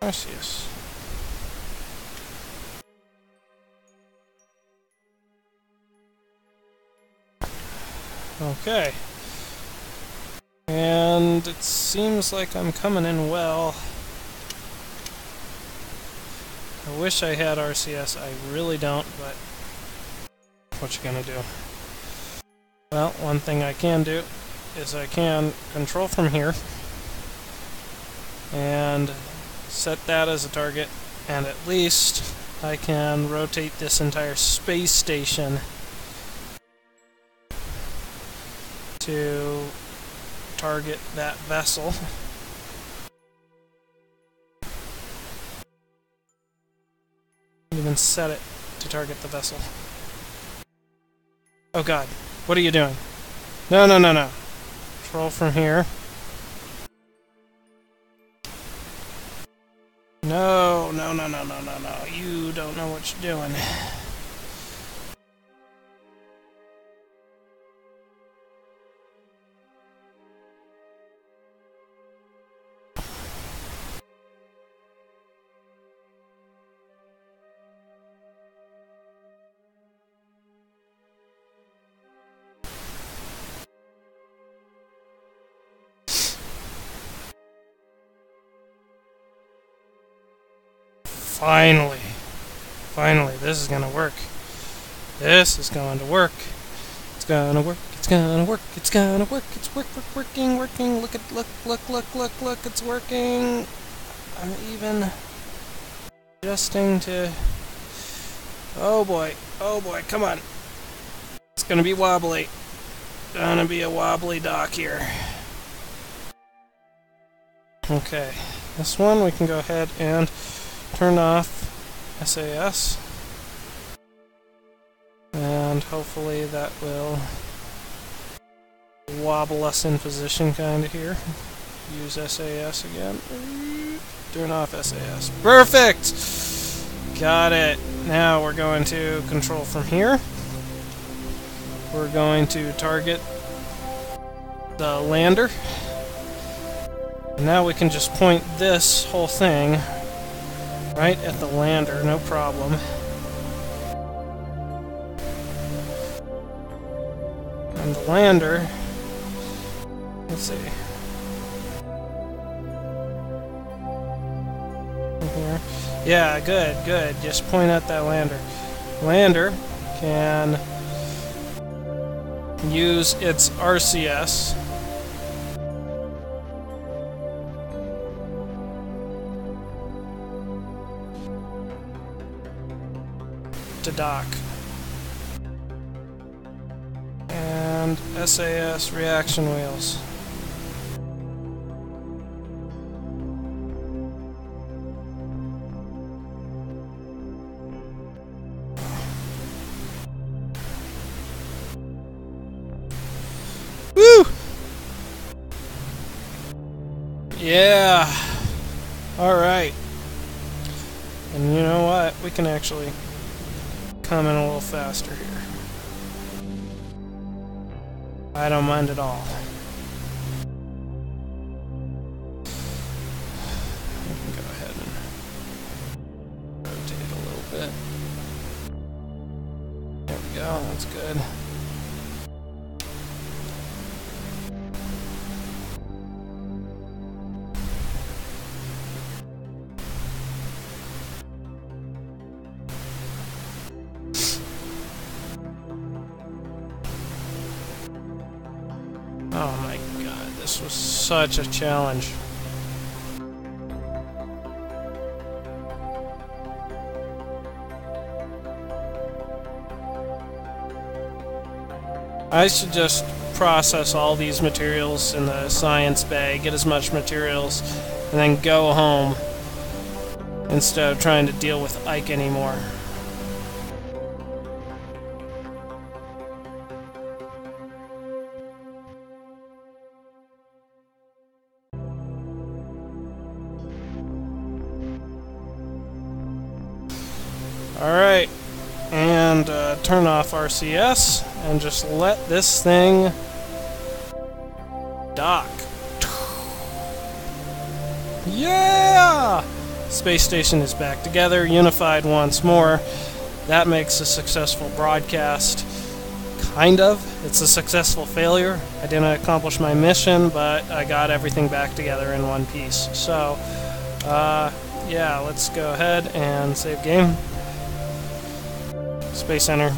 Arceus. Okay. And it seems like I'm coming in well. I wish I had RCS, I really don't, but what you gonna do? Well, one thing I can do is I can control from here and set that as a target, and at least I can rotate this entire space station to target that vessel. Even set it to target the vessel. Oh god, what are you doing? No, no, no, no. Control from here. No, no, no, no, no, no, no. You don't know what you're doing. Finally. Finally, this is gonna work. This is going to work. It's gonna work. It's gonna work. It's gonna work. It's working. Look, it's working. I'm even adjusting to... Oh boy, come on. It's gonna be wobbly. Gonna be a wobbly dock here. Okay, this one we can go ahead and turn off SAS. And hopefully that will wobble us in position kind of here. Use SAS again. Turn off SAS. Perfect! Got it. Now we're going to control from here. We're going to target the lander. And now we can just point this whole thing right at the lander, no problem. And the lander, let's see. Here. Yeah, good. Just point at that lander. Lander can use its RCS to dock. And SAS reaction wheels. Woo! Yeah. All right. And you know what? We can actually come in a little faster here. I don't mind at all. We can go ahead and rotate a little bit. There we go, that's good. Oh my god, This was such a challenge. I should just process all these materials in the science bay, get as much materials, and then go home instead of trying to deal with Ike anymore. Alright, and turn off RCS and just let this thing dock. Yeah! Space station is back together, unified once more. That makes a successful broadcast. Kind of. It's a successful failure. I didn't accomplish my mission, but I got everything back together in one piece. So, yeah, let's go ahead and save game. Space Center.